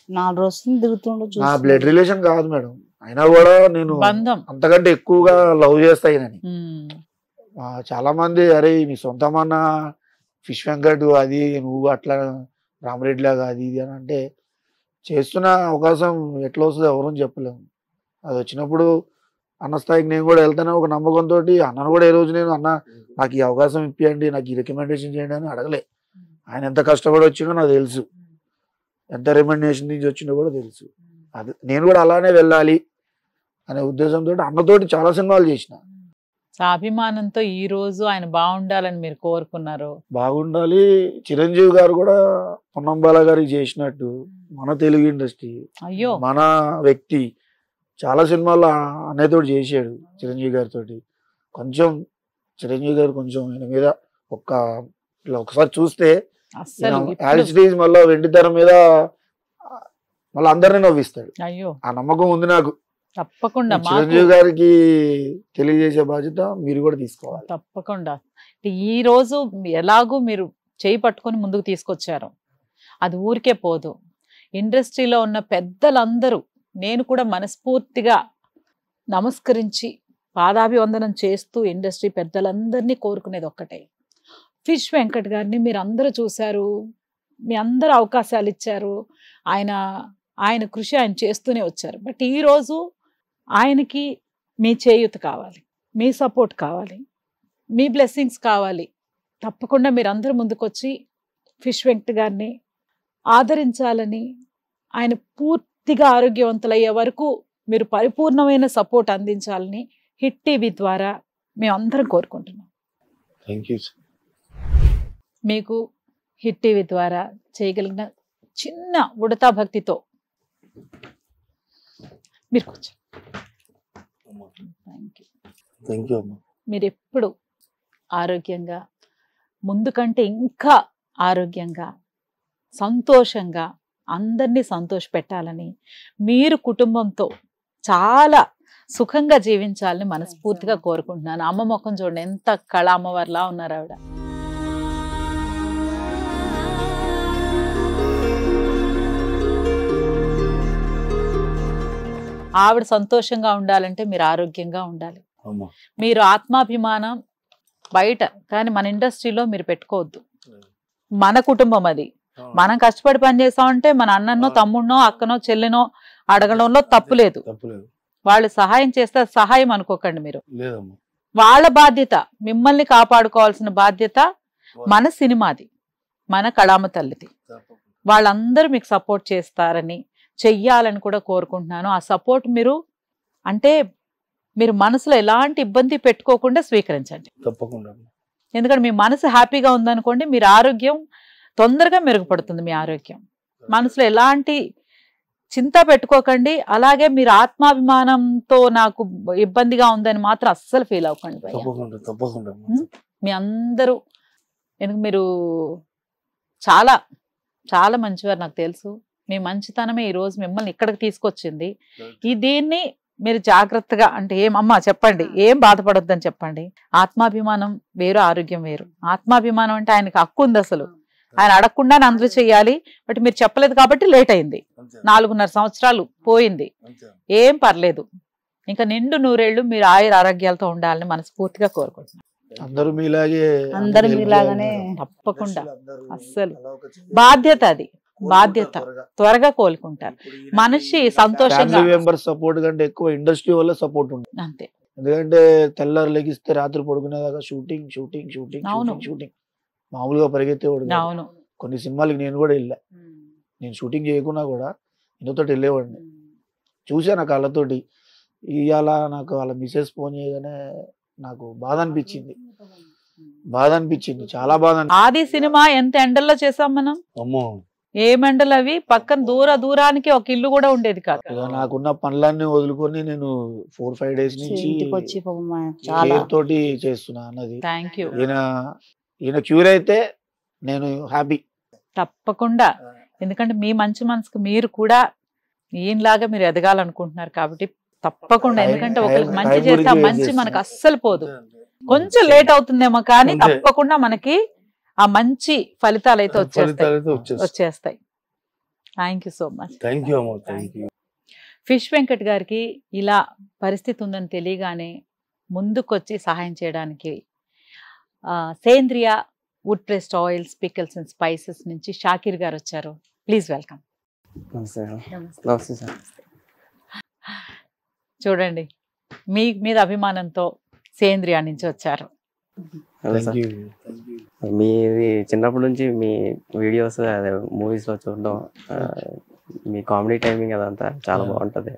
4 రోజులు తిరుగుతుండో నా బ్లడ్ రిలేషన్ కాదు మేడం, అయినా కూడా నేను అంతకంటే ఎక్కువగా లవ్ చేస్తా ఈయనని. చాలా మంది అరే నీ సొంతమన్న ఫిష్ వెంకట్ అది నువ్వు అట్లా రామరెడ్డి లాగా అది ఇది అని అంటే చేస్తున్న అవకాశం ఎట్లా వస్తుందో ఎవరూ చెప్పలేము. అది వచ్చినప్పుడు అన్న స్థాయికి నేను కూడా వెళ్తాను ఒక నమ్మకంతో. అన్నను కూడా ఏ రోజు నేను అన్న నాకు ఈ అవకాశం ఇప్పియండి, నాకు ఈ రికమెండేషన్ చేయండి అని అడగలే. ఆయన ఎంత కష్టపడి వచ్చిందో నాకు తెలుసు, ఎంత రికమెండేషన్ నుంచి వచ్చిందో కూడా తెలుసు. అది నేను కూడా అలానే వెళ్ళాలి అనే ఉద్దేశంతో అన్నతోటి చాలా సినిమాలు చేసిన. అభిమానంతో ఈ రోజు ఆయన బాగుండాలని మీరు కోరుకున్నారు. బాగుండాలి. చిరంజీవి గారు కూడా పొన్నంబాల గారికి చేసినట్టు మన తెలుగు ఇండస్ట్రీ మన వ్యక్తి చాలా సినిమాల్లో అన్నయ్యతోటి చేసాడు చిరంజీవి గారితో. కొంచెం చిరంజీవి గారు కొంచెం ఆయన మీద ఒకసారి చూస్తే మళ్ళీ వెండితెర మీద మళ్ళీ అందరినీ నవ్విస్తాడు. ఆ నమ్మకం ఉంది నాకు. తప్పకుండా చిరంజీవి గారికి తెలియజేసే బాధ్యత మీరు కూడా తీసుకోవాలి. తప్పకుండా. ఈ రోజు ఎలాగూ మీరు చేయి పట్టుకొని ముందుకు తీసుకొచ్చారు, అది ఊరికే పోదు. ఇండస్ట్రీలో ఉన్న పెద్దలందరూ నేను కూడా మనస్ఫూర్తిగా నమస్కరించి పాదాభివందనం చేస్తూ ఇండస్ట్రీ పెద్దలందరినీ కోరుకునేది ఒక్కటే, ఫిష్ వెంకట్ గారిని మీరు అందరూ చూశారు, మీ అందరూ అవకాశాలు ఇచ్చారు. ఆయన ఆయన కృషి ఆయన చేస్తూనే వచ్చారు. బట్ ఈరోజు ఆయనకి మీ చేయూత కావాలి, మీ సపోర్ట్ కావాలి, మీ బ్లెస్సింగ్స్ కావాలి. తప్పకుండా మీరు అందరూ ముందుకొచ్చి ఫిష్ వెంకట్ గారిని ఆదరించాలని, ఆయన పూర్తిగా ఆరోగ్యవంతులయ్యే వరకు మీరు పరిపూర్ణమైన సపోర్ట్ అందించాలని హిట్ టీవీ ద్వారా మేము అందరం కోరుకుంటున్నాం. Thank you. మీకు హిట్ టీవీ ద్వారా చేయగలిగిన చిన్న ఉడతా భక్తితో మీరు కూర్చో. థ్యాంక్ యూ అమ్మా. మీరు ఎప్పుడు ఆరోగ్యంగా, ముందు కంటే ఇంకా ఆరోగ్యంగా, సంతోషంగా అందరినీ సంతోష పెట్టాలని, మీరు కుటుంబంతో చాలా సుఖంగా జీవించాలని మనస్ఫూర్తిగా కోరుకుంటున్నాను. అమ్మ ముఖం చూడండి, ఎంత కళ అమ్మవారిలా ఉన్నారు ఆవిడ. ఆవిడ సంతోషంగా ఉండాలంటే మీరు ఆరోగ్యంగా ఉండాలి. మీరు ఆత్మాభిమానం బయట కానీ మన ఇండస్ట్రీలో మీరు పెట్టుకోవద్దు. మన కుటుంబం అది. మనం కష్టపడి పని చేసామంటే మన అన్ననో తమ్ముడినో అక్కనో చెల్లినో అడగడంలో తప్పు లేదు. వాళ్ళు సహాయం చేస్తే సహాయం అనుకోకండి మీరు. వాళ్ళ బాధ్యత, మిమ్మల్ని కాపాడుకోవాల్సిన బాధ్యత మన సినిమాది, మన కళామ తల్లిది. వాళ్ళందరూ మీకు సపోర్ట్ చేస్తారని, చెయ్యాలని కూడా కోరుకుంటున్నాను. ఆ సపోర్ట్ మీరు అంటే మీరు మనసులో ఎలాంటి ఇబ్బంది పెట్టుకోకుండా స్వీకరించండి. తప్పకుండా. ఎందుకంటే మీ మనసు హ్యాపీగా ఉందనుకోండి, మీరు ఆరోగ్యం తొందరగా మెరుగుపడుతుంది. మీ ఆరోగ్యం మనసులో ఎలాంటి చింత పెట్టుకోకండి. అలాగే మీరు ఆత్మాభిమానంతో నాకు ఇబ్బందిగా ఉందని మాత్రం అస్సలు ఫీల్ అవ్వకండి. మీ అందరూ, ఎందుకు మీరు చాలా చాలా మంచివారు, నాకు తెలుసు. మీ మంచితనమే ఈరోజు మిమ్మల్ని ఇక్కడికి తీసుకొచ్చింది. దీన్ని మీరు జాగ్రత్తగా, అంటే ఏమమ్మా చెప్పండి, ఏం బాధపడొద్దని చెప్పండి. ఆత్మాభిమానం వేరు, ఆరోగ్యం వేరు. ఆత్మాభిమానం అంటే ఆయనకు హక్కు ఉంది, అసలు ఆయన అడగకుండా అందరూ చెయ్యాలి. బట్ మీరు చెప్పలేదు కాబట్టి లేట్ అయింది. 4.5 సంవత్సరాలు పోయింది. ఏం పర్లేదు. ఇంకా నిండు నూరేళ్లు మీరు ఆరోగ్యాలతో ఉండాలని మనస్ఫూర్తిగా కోరుకుంటున్నాను. అందరూ మీలాగానే తప్పకుండా. అస్సలు బాధ్యత, అది బాధ్యత. త్వరగా కోలుకుంటారు. మనిషి సంతోషంగా సపోర్ట్ కంటే ఎక్కువ ఇండస్ట్రీ వల్ల సపోర్ట్ ఉంటుంది. అంతే. ఎందుకంటే తెల్లారు లెగిస్తే రాత్రి పడుకునేదాకా షూటింగ్ షూటింగ్ షూటింగ్ షూటింగ్ మామూలుగా పరిగెత్తేవాడు. అవును. కొన్ని సినిమాలకి నేను కూడా వెళ్ళా. నేను షూటింగ్ చేయకున్నా కూడా ఎన్నోతోటి వెళ్ళేవాడిని. చూసా నా కళ్ళతోటి. ఇవాళ నాకు వాళ్ళ మిసెస్ ఫోన్ చేయగానే నాకు బాధ అనిపించింది, చాలా బాధ. ఆది సినిమా ఎంత ఎండల్లో చేసాం మనం. ఏం ఎండలు అవి. పక్కన దూరానికి ఒక ఇల్లు కూడా ఉండేది కాదు. నాకున్న పనులన్నీ వదులుకొని నేను 4-5 డేస్ నుంచి తోటి చేస్తున్నా అన్నది. Thank you. ఈయన క్యూర్ అయితే నేను హ్యాపీ. తప్పకుండా. ఎందుకంటే మీ మంచి మనసుకు మీరు కూడా ఈయనలాగా మీరు ఎదగాలనుకుంటున్నారు కాబట్టి తప్పకుండా. ఎందుకంటే ఒకరికి మంచి చేస్తే మంచి మనకు అస్సలు పోదు. కొంచెం లేట్ అవుతుందేమో కానీ తప్పకుండా మనకి ఆ మంచి ఫలితాలు అయితే వచ్చేస్తాయి. Thank you so much. Fish Venkat గారికి ఇలా పరిస్థితి ఉందని తెలియగానే ముందుకొచ్చి సహాయం చేయడానికి సేంద్రియ would pressed oils, pickles and spices నుంచి షాకిర్ గారు వచ్చారు. Please welcome. చూడండి, మీ మీద అభిమానంతో సేంద్రియ నుంచి వచ్చారు. మీది చిన్నప్పటి నుంచి మీ వీడియోస్, అదే మూవీస్లో చూడడం, మీ కామెడీ టైమింగ్ అదంతా చాలా బాగుంటుంది.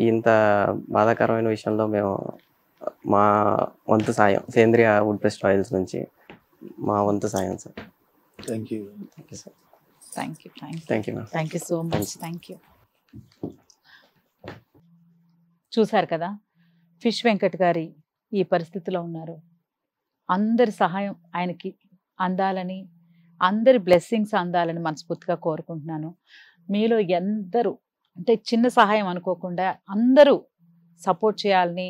ఇంత బాధాకరమైన విషయంలో మేము మా వంతు సాయం సేంద్రియ వుడ్ ప్రెస్డ్ ఆయిల్స్ నుంచి మా వంతు సాయం sir. Thank you sir. Thank you so much. Thank you. చూశారు కదా, ఫిష్ వెంకట్ గారి ఈ పరిస్థితిలో ఉన్నారు. అందరి సహాయం ఆయనకి అందాలని, అందరి బ్లెస్సింగ్స్ అందాలని మనస్ఫూర్తిగా కోరుకుంటున్నాను. మీలో ఎందరూ అంటే చిన్న సహాయం అనుకోకుండా అందరూ సపోర్ట్ చేయాలని,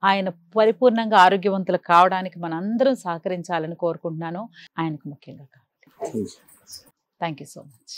ఆయన పరిపూర్ణంగా ఆరోగ్యవంతులు కావడానికి మనందరం సహకరించాలని కోరుకుంటున్నాను. ఆయనకు ముఖ్యంగా కావాలి. Thank you so much.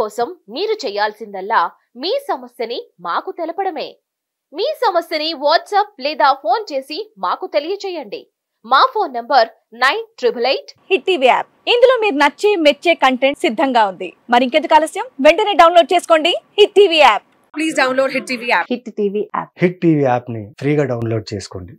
కోసం మీరు చేయాల్సిందల్లా మీ సమస్యని మాకు తెలపడమే. మీ సమస్యని వాట్సాప్ లేదా ఫోన్ చేసి మాకు తెలియచేయండి. మా phone number 9888 hit TV app. ఇందులో మీరు నచ్చే మెచ్చే కంటెంట్ సిద్ధంగా ఉంది. మరి ఇంకెందుకు ఆలస్యం, వెంటనే డౌన్లోడ్ చేసుకోండి hit TV app. Please download hit TV app. Hit TV app. Hit TV app ని ఫ్రీగా డౌన్లోడ్ చేసుకోండి.